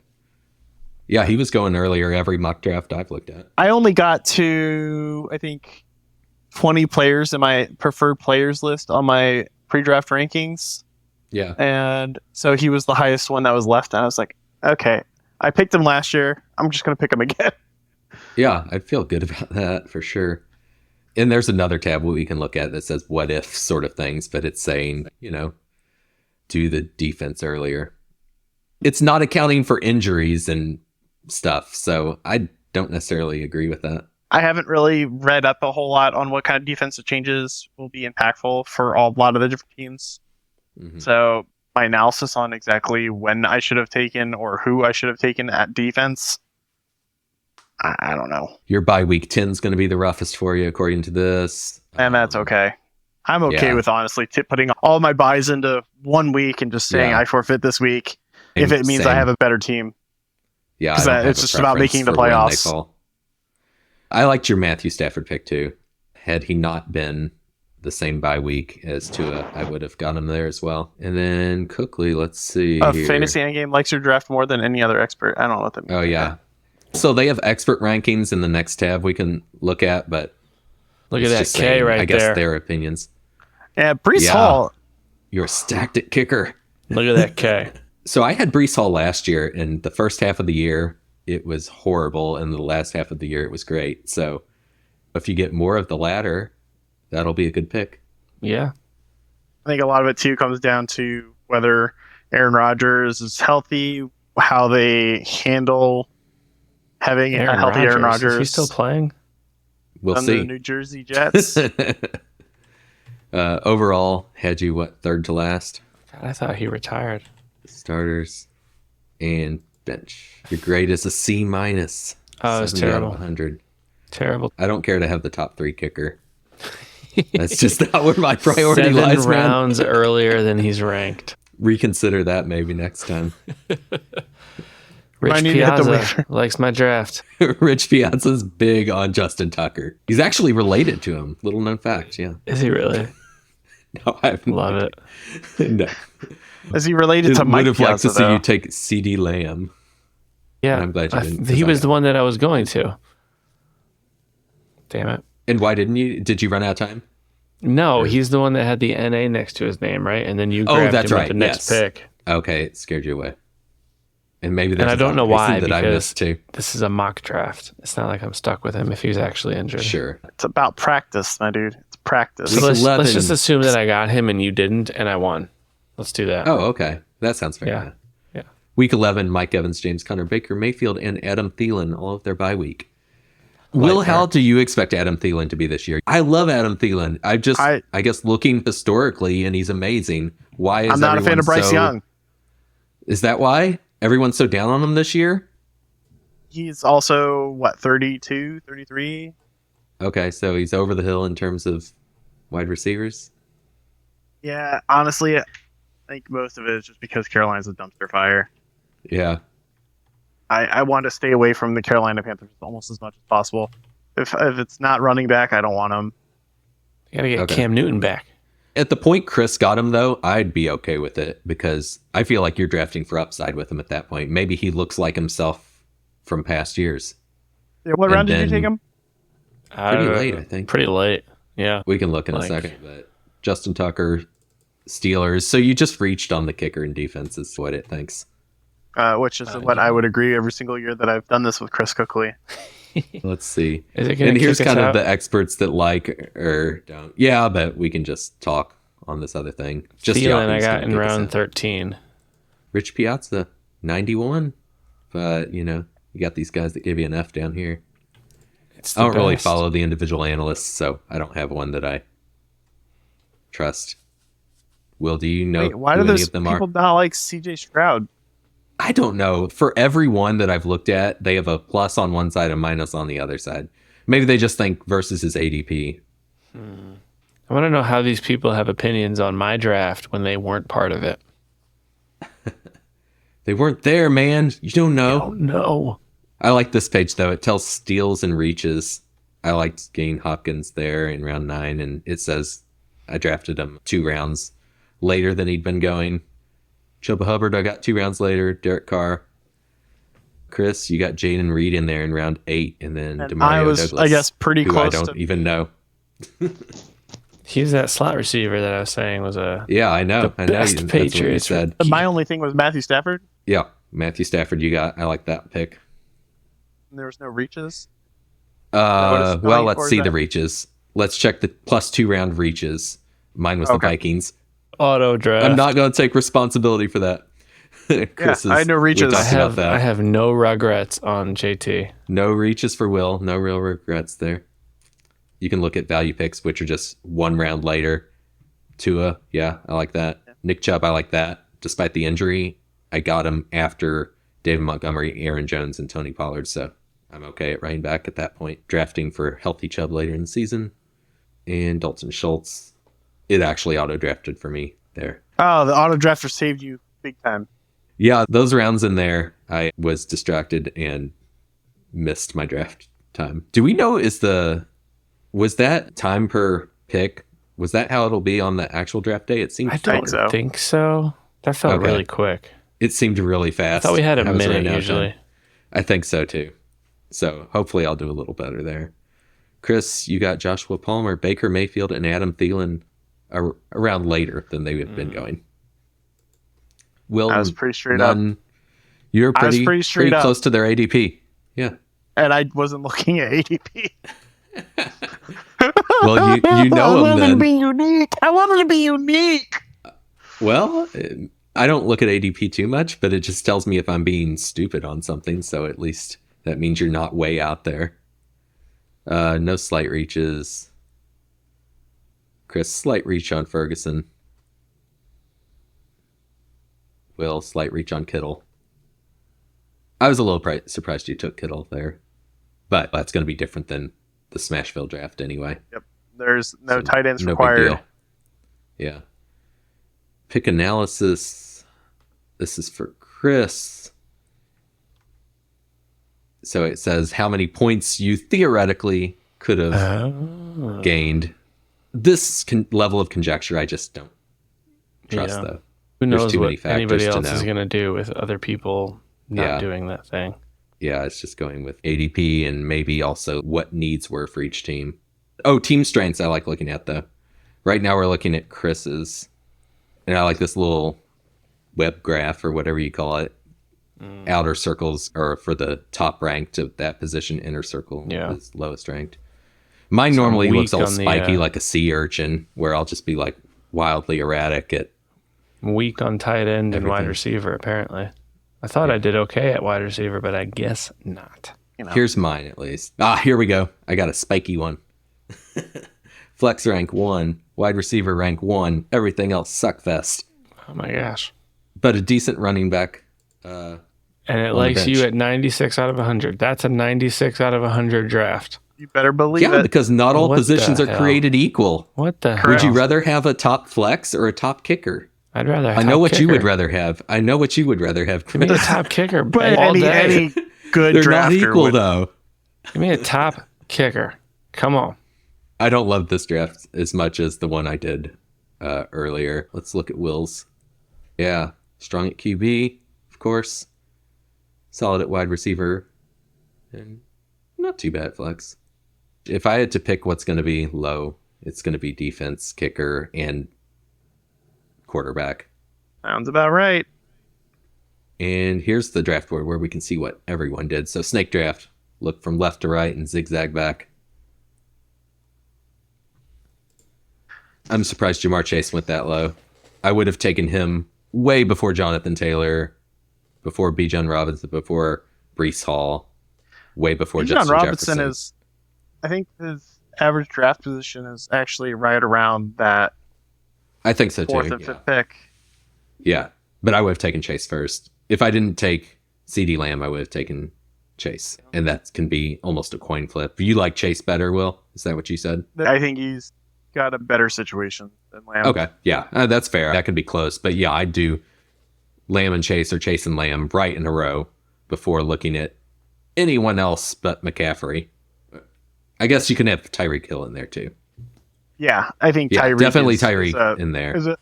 Yeah, he was going earlier every mock draft I've looked at. I only got to, I think, 20 players in my preferred players list on my pre-draft rankings. Yeah. And so he was the highest one that was left. And I was like, okay, I picked him last year. I'm just going to pick him again. Yeah, I feel good about that for sure. And there's another tab we can look at that says what if sort of things, but it's saying, do the defense earlier. It's not accounting for injuries and stuff. So I don't necessarily agree with that. I haven't really read up a whole lot on what kind of defensive changes will be impactful for a lot of the different teams. Mhm. So my analysis on exactly when I should have taken or who I should have taken at defense, I don't know. Your bye week 10 is going to be the roughest for you, according to this. And that's okay. I'm okay yeah. with honestly putting all my buys into 1 week and just saying Yeah. I forfeit this week if it means I Same. have a better team. Yeah, 'Cause I don't have it's a just about preference making the for when they playoffs. fall. I liked your Matthew Stafford pick too. Had he not been the same bye week as Tua, I would have got him there as well. And then Cookley, let's see. Fantasy Endgame likes your draft more than any other expert. I don't know what that means. Oh, yeah. So they have expert rankings in the next tab we can look at, but Look at that K right there. I guess their opinions. Yeah, Brees Hall. You're stacked at kicker. Look at that K. So I had Brees Hall last year, and the first half of the year, it was horrible, and the last half of the year, it was great. So if you get more of the latter, that'll be a good pick. Yeah. I think a lot of it, too, comes down to whether Aaron Rodgers is healthy, how they handle having a healthy Aaron Rodgers. Is he still playing? We'll see. The New Jersey Jets. Overall, had you, third to last? God, I thought he retired. Starters and bench. Your grade is a C-. Oh, it's terrible. 100. Terrible. I don't care to have the top 3 kicker. That's just not where my priority 7 lies, man. rounds earlier than he's ranked. Reconsider that maybe next time. Rich Piazza likes my draft. Rich Piazza's big on Justin Tucker. He's actually related to him. Little known fact, yeah. Is he really? No, I haven't. Love it. No. Is he related to Mike Would have liked Piazza, to see though? you take CD Lamb. Yeah. I'm glad you didn't. He was the one that I was going to. Damn it. And why didn't you? Did you run out of time? No, he's the one that had the NA next to his name, right? And then you grabbed that's him right. with the next pick. Okay, it scared you away. And maybe there's I don't know why, that I missed too. This is a mock draft. It's not like I'm stuck with him if he's actually injured. Sure. It's about practice, my dude. It's practice. So Week let's 11. just assume that I got him and you didn't, and I won. Let's do that. Oh, okay. That sounds fair. Yeah. Yeah. Week 11, Mike Evans, James Conner, Baker Mayfield, and Adam Thielen, all of their bye week. Will, how do you expect Adam Thielen to be this year? I love Adam Thielen. I guess looking historically, and he's amazing. Why is I'm not a fan of Bryce Young. Is that why? Everyone's so down on him this year? He's also, 32, 33? Okay, so he's over the hill in terms of wide receivers? Yeah, honestly, I think most of it is just because Carolina's a dumpster fire. Yeah. I want to stay away from the Carolina Panthers almost as much as possible. If it's not running back, I don't want him. You got to get Cam Newton back. At the point Chris got him, though, I'd be okay with it because I feel like you're drafting for upside with him at that point. Maybe he looks like himself from past years. Yeah, what round did you take him? Pretty late, I think. Pretty late, yeah. We can look in a second, but Justin Tucker, Steelers. So you just reached on the kicker and defense is what it thinks. Which is what I would agree every single year that I've done this with Chris Cookley. Let's see. Is it gonna and here's kick us kind of out? the experts that like or don't. Yeah, but we can just talk on this other thing. Just Thielen I Yahoo's got gonna in kick us round out. 13. Rich Piazza, 91. But, you got these guys that give you an F down here. It's I the don't really best. follow the individual analysts, so I don't have one that I trust. Will, do you know Wait, why who do any those of them people are? not like CJ Stroud? I don't know. For every one that I've looked at, they have a plus on one side and minus on the other side. Maybe they just think versus his ADP. I want to know how these people have opinions on my draft when they weren't part of it. They weren't there, man. You don't know. Oh, no. I like this page, though. It tells steals and reaches. I liked getting Hopkins there in round 9, and it says I drafted him 2 rounds later than he'd been going. Chuba Hubbard, I got 2 rounds later. Derek Carr. Chris, you got Jaden Reed in there in round 8, and then And Demario I was, Douglas, I guess, pretty who close I don't to... even know. He's that slot receiver that I was saying was a Yeah, I know. The I know. best That's what you Patriots. said. My only thing was Matthew Stafford. Yeah, Matthew Stafford. I like that pick. And there was no reaches. what it's Well, going let's for see that? the reaches. Let's check the plus 2 round reaches. Mine was the Okay. Vikings. auto draft. I'm not going to take responsibility for that. Chris I had no reaches. We talked about that. I have no regrets on JT. No reaches for Will. No real regrets there. You can look at value picks, which are just 1 round later. Tua, yeah, I like that. Nick Chubb, I like that. Despite the injury, I got him after David Montgomery, Aaron Jones, and Tony Pollard, so I'm okay at running back at that point. Drafting for healthy Chubb later in the season. And Dalton Schultz, it actually auto-drafted for me there. Oh, the auto drafter saved you big time. Yeah, those rounds in there, I was distracted and missed my draft time. Do we know was that time per pick? Was that how it'll be on the actual draft day? It seemed I don't think so. That felt really quick. It seemed really fast. I thought we had a minute usually. I think so too. So hopefully I'll do a little better there. Chris, you got Joshua Palmer, Baker Mayfield, and Adam Thielen around later than they have been going. Will, I was pretty straight up. You're pretty close to their ADP. Yeah. And I wasn't looking at ADP. Well, you know them then. I wanted to be unique. Well, I don't look at ADP too much, but it just tells me if I'm being stupid on something. So at least that means you're not way out there. No slight reaches. Chris, slight reach on Ferguson. Will, slight reach on Kittle. I was a little surprised you took Kittle there. But that's going to be different than the Smashville draft anyway. Yep. There's no tight ends required. Big deal. Yeah. Pick analysis. This is for Chris. So it says how many points you theoretically could have gained. This level of conjecture, I just don't trust, though. Who knows what anybody else is going to do with other people not doing that thing. Yeah, it's just going with ADP and maybe also what needs were for each team. Oh, team strengths I like looking at, though. Right now we're looking at Chris's. And I like this little web graph or whatever you call it. Outer circles are for the top ranked of that position. Inner circle is lowest ranked. Mine normally looks all spiky like a sea urchin, where I'll just be like wildly erratic at weak on tight end and wide receiver, apparently. I thought I did okay at wide receiver, but I guess not. Here's mine, at least. Here we go. I got a spiky one. Flex rank 1, wide receiver rank 1. Everything else suckfest. Oh my gosh. But a decent running back. And it likes you at 96 out of 100. That's a 96 out of 100 draft. You better believe it. Yeah, because not all positions are created equal. What the hell? Would you rather have a top flex or a top kicker? I'd rather have I know what you would rather have. I know what you would rather have. Give me the top kicker but all day. Any good They're drafter not equal, though. Give me a top kicker. Come on. I don't love this draft as much as the one I did earlier. Let's look at Will's. Yeah, strong at QB, of course. Solid at wide receiver. And not too bad flex. If I had to pick what's going to be low, it's going to be defense, kicker, and quarterback. Sounds about right. And here's the draft board where we can see what everyone did. So snake draft, look from left to right and zigzag back. I'm surprised Jamar Chase went that low. I would have taken him way before Jonathan Taylor, before Bijan Robinson, before Breece Hall, way before Justin Jefferson. Is, I think his average draft position is actually right around that. I think so too. Fourth and fifth pick. Yeah, but I would have taken Chase first. If I didn't take CeeDee Lamb, I would have taken Chase, and that can be almost a coin flip. You like Chase better, Will? Is that what you said? I think he's got a better situation than Lamb. Okay, yeah, that's fair. That could be close, but yeah, I'd do Lamb and Chase or Chase and Lamb right in a row before looking at anyone else but McCaffrey. I guess you can have Tyreek Hill in there too. Yeah, I think Tyreek definitely Tyreek in there.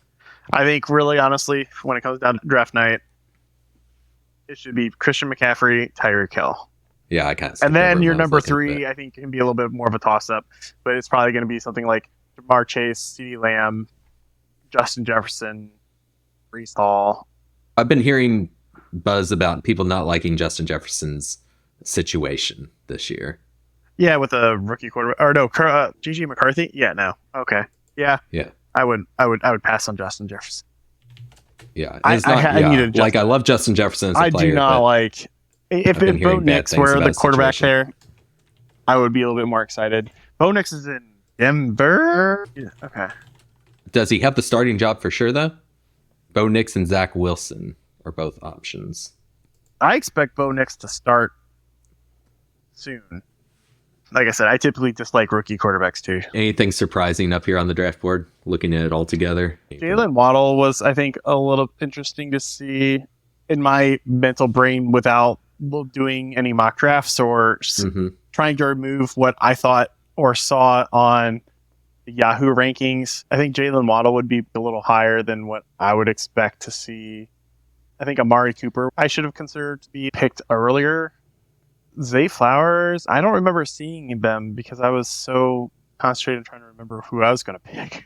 I think really honestly, when it comes down to draft night, it should be Christian McCaffrey, Tyreek Hill. Yeah, I kind of. And then your number three, I think, can be a little bit more of a toss-up, but it's probably going to be something like Jamar Chase, CeeDee Lamb, Justin Jefferson, Breece Hall. I've been hearing buzz about people not liking Justin Jefferson's situation this year. Yeah, with a rookie quarterback, or no, G.G. McCarthy. Yeah, no, okay, yeah. I would pass on Justin Jefferson. Yeah, I need I love Justin Jefferson as a player. I do not like if Bo Nix were the quarterback there. I would be a little bit more excited. Bo Nix is in Denver. Yeah, okay. Does he have the starting job for sure though? Bo Nix and Zach Wilson are both options. I expect Bo Nix to start soon. Like I said, I typically dislike rookie quarterbacks too. Anything surprising up here on the draft board, looking at it all together? Jalen Waddle was, I think, a little interesting to see in my mental brain without doing any mock drafts or trying to remove what I thought or saw on the Yahoo rankings, I think Jalen Waddle would be a little higher than what I would expect to see. I think Amari Cooper I should have considered to be picked earlier. Zay Flowers, I don't remember seeing them because I was so concentrated on trying to remember who I was going to pick.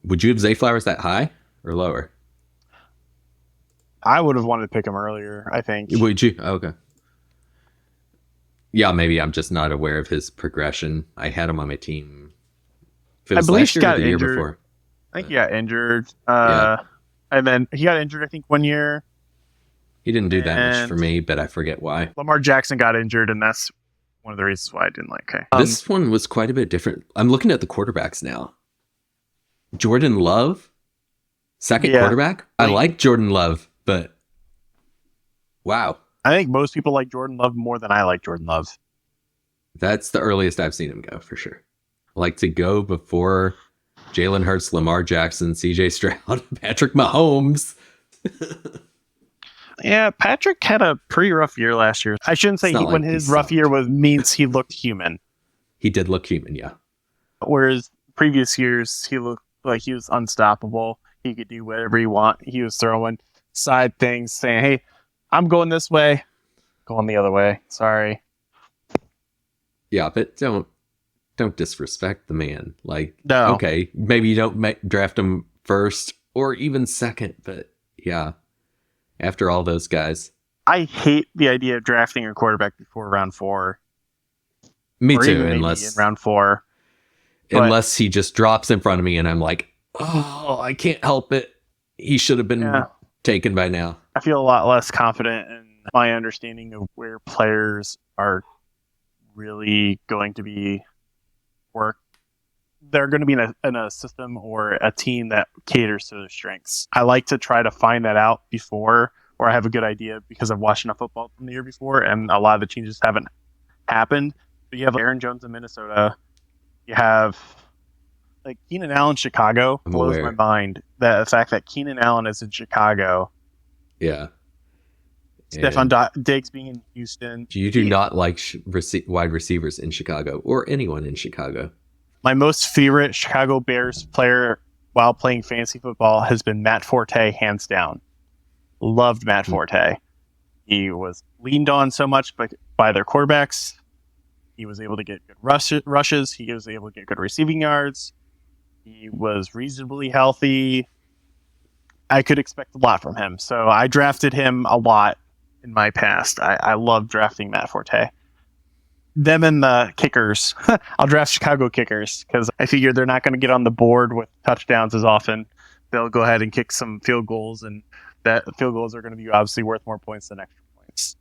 Would you have Zay Flowers that high or lower? I would have wanted to pick him earlier, I think. Would you? Oh, okay. Yeah, maybe I'm just not aware of his progression. I had him on my team. I believe last he year or got the year injured. before. I think he got injured. And then he got injured, I think, one year. He didn't do that much And- for me, but I forget why. Lamar Jackson got injured, and that's one of the reasons why I didn't like him. This one was quite a bit different. I'm looking at the quarterbacks now. Jordan Love, second Yeah. quarterback. I like Jordan Love, but wow, I think most people like Jordan Love more than I like Jordan Love. that's the earliest I've seen him go for sure. Like to go before Jalen Hurts, Lamar Jackson, CJ Stroud, Patrick Mahomes. Yeah, Patrick had a pretty rough year last year. I shouldn't say It's not when like his he rough sucked. year means he looked human. He did look human, yeah. Whereas previous years, he looked like he was unstoppable. He could do whatever he want. He was throwing side things, saying, "Hey, I'm going this way, going the other way. Sorry." Yeah, but don't disrespect the man. Like, No. okay, maybe you don't draft him first or even second, but yeah, after all those guys. I hate the idea of drafting a quarterback before round 4. Me or too, even maybe unless in round 4. but- unless he just drops in front of me and I'm like, oh, I can't help it. He should have been Yeah. taken by now. I feel a lot less confident in my understanding of where players are really going to be work. They're going to be in a system or a team that caters to their strengths. I like to try to find that out before, or I have a good idea because I've watched enough football from the year before, and a lot of the changes haven't happened. But you have Aaron Jones in Minnesota. You have like Keenan Allen, Chicago. I'm Blows aware. my mind that the fact that Keenan Allen is in Chicago. Yeah. Stephon And Diggs being in Houston. you do not like wide receivers in Chicago or anyone in Chicago. My most favorite Chicago Bears player while playing fantasy football has been Matt Forte, hands down. Loved Matt Forte. He was leaned on so much by their quarterbacks. He was able to get good rushes. He was able to get good receiving yards. He was reasonably healthy. I could expect a lot from him. So I drafted him a lot in my past. I love drafting Matt Forte. Them and the kickers. I'll draft Chicago kickers because I figure they're not going to get on the board with touchdowns as often. They'll go ahead and kick some field goals, and that field goals are going to be obviously worth more points than extra points.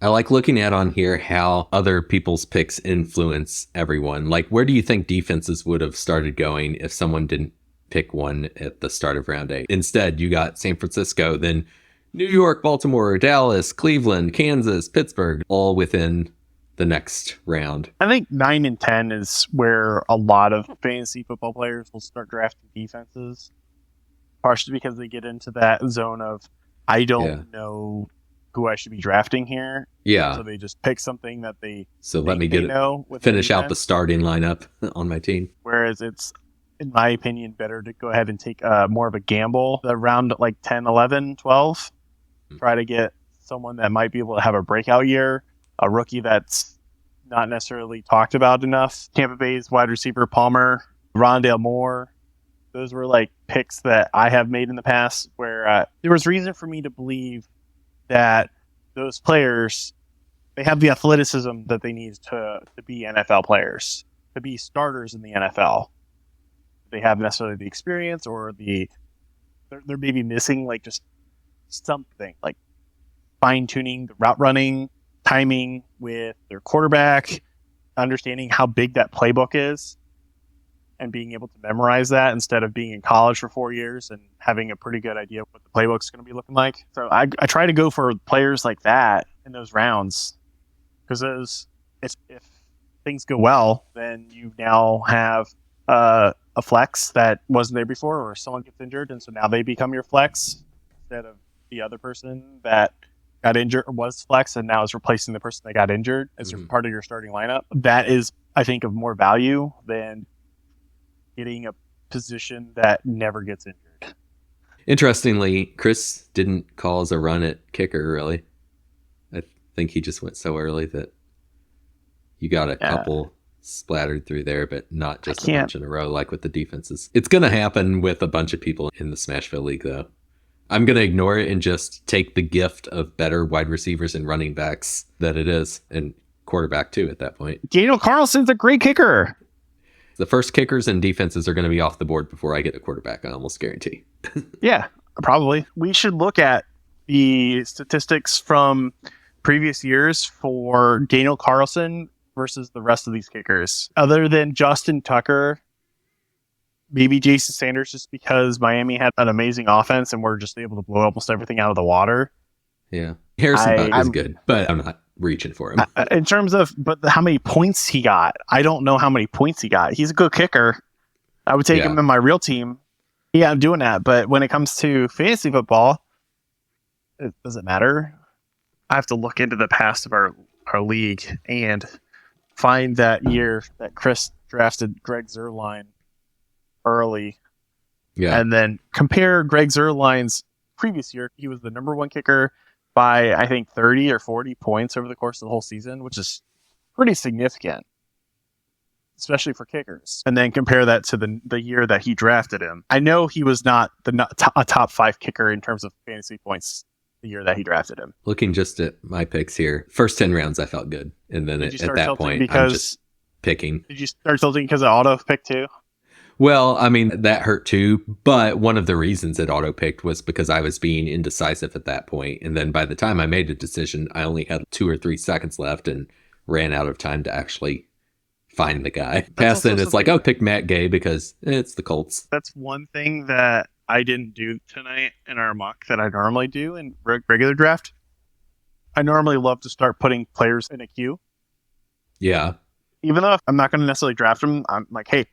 I like looking at on here how other people's picks influence everyone. Like, where do you think defenses would have started going if someone didn't pick one at the start of round 8? Instead, you got San Francisco, then New York, Baltimore, Dallas, Cleveland, Kansas, Pittsburgh, all within the next round. I think 9 and 10 is where a lot of fantasy football players will start drafting defenses, partially because they get into that zone of, I don't know who I should be drafting here. Yeah. So they just pick something that they So let me think get they it. know with Finish out the defense. starting lineup on my team. Whereas it's, in my opinion, better to go ahead and take more of a gamble around like 10, 11, 12. Try to get someone that might be able to have a breakout year, a rookie that's not necessarily talked about enough. Tampa Bay's wide receiver Palmer, Rondale Moore. Those were like picks that I have made in the past where there was reason for me to believe that those players, they have the athleticism that they need to be NFL players, to be starters in the NFL. They have necessarily the experience or they're maybe missing like just something like fine-tuning the route running, timing with their quarterback, understanding how big that playbook is, and being able to memorize that instead of being in college for 4 years and having a pretty good idea of what the playbook's going to be looking like. So I try to go for players like that in those rounds because if things go well, then you now have a flex that wasn't there before, or someone gets injured, and so now they become your flex instead of the other person that got injured or was flex and now is replacing the person that got injured as your part of your starting lineup. That is, I think, of more value than getting a position that never gets injured. Interestingly, Chris didn't cause a run at kicker, really. I think he just went so early that you got a couple splattered through there, but not just a bunch in a row like with the defenses. It's going to happen with a bunch of people in the Smashville League, though. I'm going to ignore it and just take the gift of better wide receivers and running backs that it is, and quarterback, too, at that point. Daniel Carlson's a great kicker. The first kickers and defenses are going to be off the board before I get a quarterback, I almost guarantee. Yeah, probably. We should look at the statistics from previous years for Daniel Carlson versus the rest of these kickers. Other than Justin Tucker, maybe Jason Sanders, just because Miami had an amazing offense and we're just able to blow almost everything out of the water. Yeah. Harrison Butker is good, but I'm not reaching for him. In terms of, how many points he got, I don't know how many points he got. He's a good kicker. I would take him in my real team. Yeah, I'm doing that. But when it comes to fantasy football, it doesn't matter. I have to look into the past of our league and find that year that Chris drafted Greg Zuerlein early. Yeah. And then compare Greg Zuerlein's previous year. He was the number one kicker by, I think, 30 or 40 points over the course of the whole season, which is pretty significant, especially for kickers. And then compare that to the year that he drafted him. I know he was not a top 5 kicker in terms of fantasy points the year that he drafted him. Looking just at my picks here, first 10 rounds I felt good. And then at that point, I'm just picking. Did you start tilting because of auto pick too? Well, I mean, that hurt too, but one of the reasons it auto-picked was because I was being indecisive at that point. And then by the time I made a decision, I only had 2 or 3 seconds left and ran out of time to actually find the guy. Past then, it's like, oh, pick Matt Gay because it's the Colts. That's one thing that I didn't do tonight in our mock that I normally do in regular draft. I normally love to start putting players in a queue. Yeah. Even though I'm not going to necessarily draft them, I'm like, hey,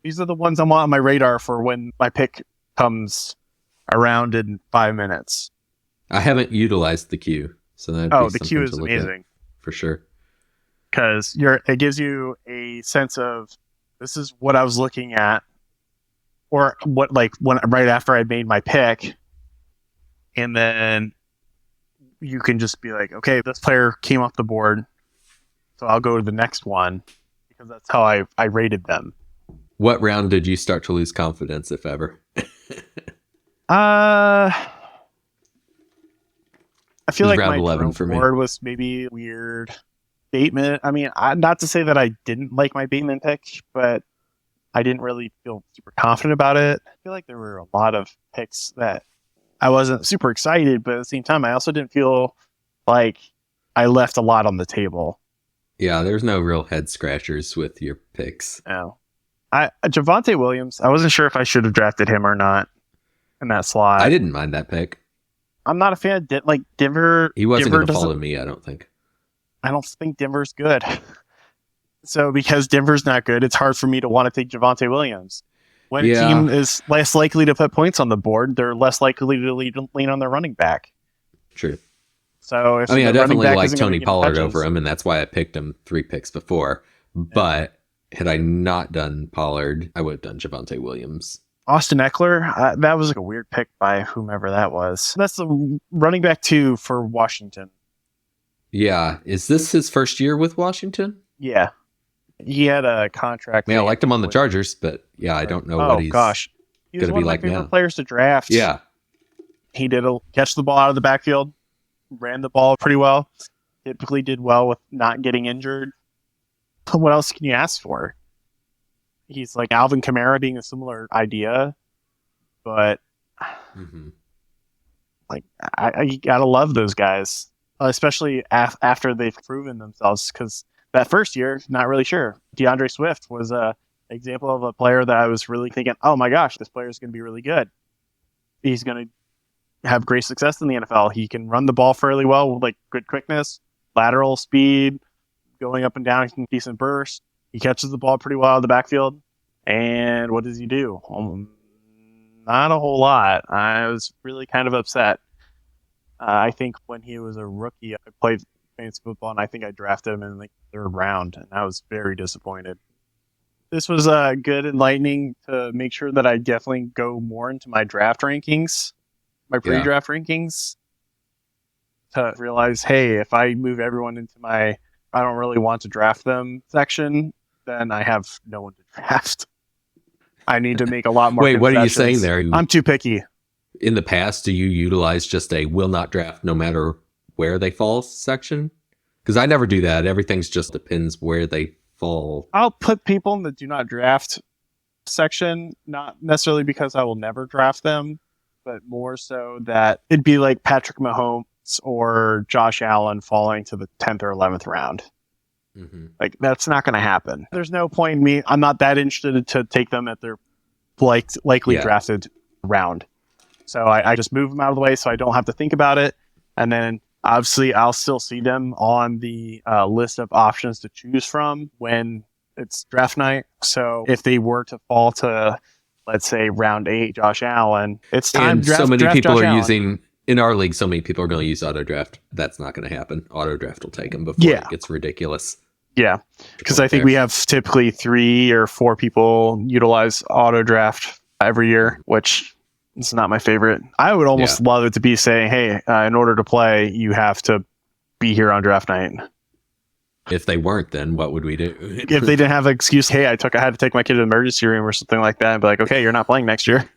these are the ones I'm on my radar for when my pick comes around in 5 minutes. I haven't utilized the queue, so the queue is amazing for sure. Because it gives you a sense of this is what I was looking at, or what when right after I made my pick, and then you can just be like, okay, this player came off the board, so I'll go to the next one because that's how I rated them. What round did you start to lose confidence, if ever? I feel like round my 11 for me. board was maybe weird. Bateman. I mean, not to say that I didn't like my Bateman pick, but I didn't really feel super confident about it. I feel like there were a lot of picks that I wasn't super excited, but at the same time, I also didn't feel like I left a lot on the table. Yeah, there's no real head scratchers with your picks. No. Javonte Williams, I wasn't sure if I should have drafted him or not in that slot. I didn't mind that pick. I'm not a fan of Denver. He wasn't going to follow me, I don't think. I don't think Denver's good. So because Denver's not good, it's hard for me to want to take Javonte Williams. When a team is less likely to put points on the board, they're less likely to lean on their running back. True. So if I definitely like Tony Pollard over him, and that's why I picked him 3 picks before. But had I not done Pollard, I would have done Javonte Williams. Austin Eckler, that was a weird pick by whomever that was. That's the running back 2 for Washington. Yeah. Is this his first year with Washington? Yeah. He had a contract. I liked him on the Chargers, but I don't know what he's going to be like now. Players to draft. Yeah. He did catch the ball out of the backfield, ran the ball pretty well, typically did well with not getting injured. What else can you ask for? He's like Alvin Kamara being a similar idea, but I gotta love those guys, especially after they've proven themselves. Because that first year, not really sure. DeAndre Swift was an example of a player that I was really thinking, oh my gosh, this player is going to be really good. He's going to have great success in the NFL. He can run the ball fairly well with good quickness, lateral speed, going up and down, decent burst. He catches the ball pretty well out of the backfield. And what does he do? Not a whole lot. I was really kind of upset I think when he was a rookie, I played fantasy football, and I think I drafted him in the third round, and I was very disappointed. This was good, enlightening to make sure that I definitely go more into my draft rankings, my pre-draft rankings, to realize, hey, if I move everyone into my I don't really want to draft them section, then I have no one to draft. I need to make a lot more Wait, what are you concessions. saying there? I'm too picky. In the past, do you utilize just a will not draft no matter where they fall section? Because I never do that. Everything's just depends where they fall. I'll put people in the do not draft section, not necessarily because I will never draft them, but more so that it'd be like Patrick Mahomes or Josh Allen falling to the 10th or 11th round. Mm-hmm. Like, that's not going to happen. There's no point in me. I'm not that interested to take them at their likely drafted round. So I just move them out of the way so I don't have to think about it. And then obviously I'll still see them on the list of options to choose from when it's draft night. So if they were to fall to, let's say, round 8, Josh Allen, it's time. And so many people are using, in our league, so many people are going to use auto draft. That's not going to happen. Auto draft will take them before it gets ridiculous. Yeah, because I think we have typically 3 or 4 people utilize auto draft every year, which is not my favorite. I would almost love it to be saying, hey, in order to play, you have to be here on draft night. If they weren't, then what would we do? If they didn't have an excuse, hey, I had to take my kid to the emergency room or something like that, I'd be like, okay, you're not playing next year.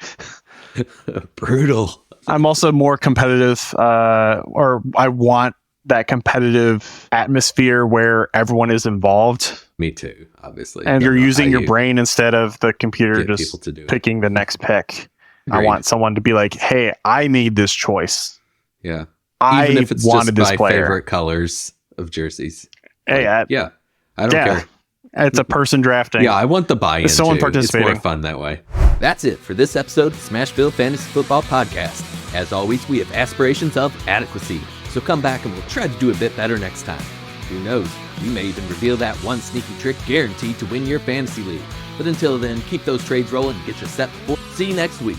Brutal. I'm also more competitive, or I want that competitive atmosphere where everyone is involved. Me too, obviously. And you're using your brain instead of the computer just picking the next pick. Agreed. I want someone to be like, hey, I made this choice. Yeah. Even if it's wanted just this my player. favorite colors of jerseys. Hey, I don't care. It's a person drafting. Yeah, I want the buy-in. It's someone too. participating. It's more fun that way. That's it for this episode of Smashville Fantasy Football Podcast. As always, we have aspirations of adequacy, so come back and we'll try to do a bit better next time. Who knows, we may even reveal that one sneaky trick guaranteed to win your fantasy league. But until then, keep those trades rolling and get you set for. See you next week.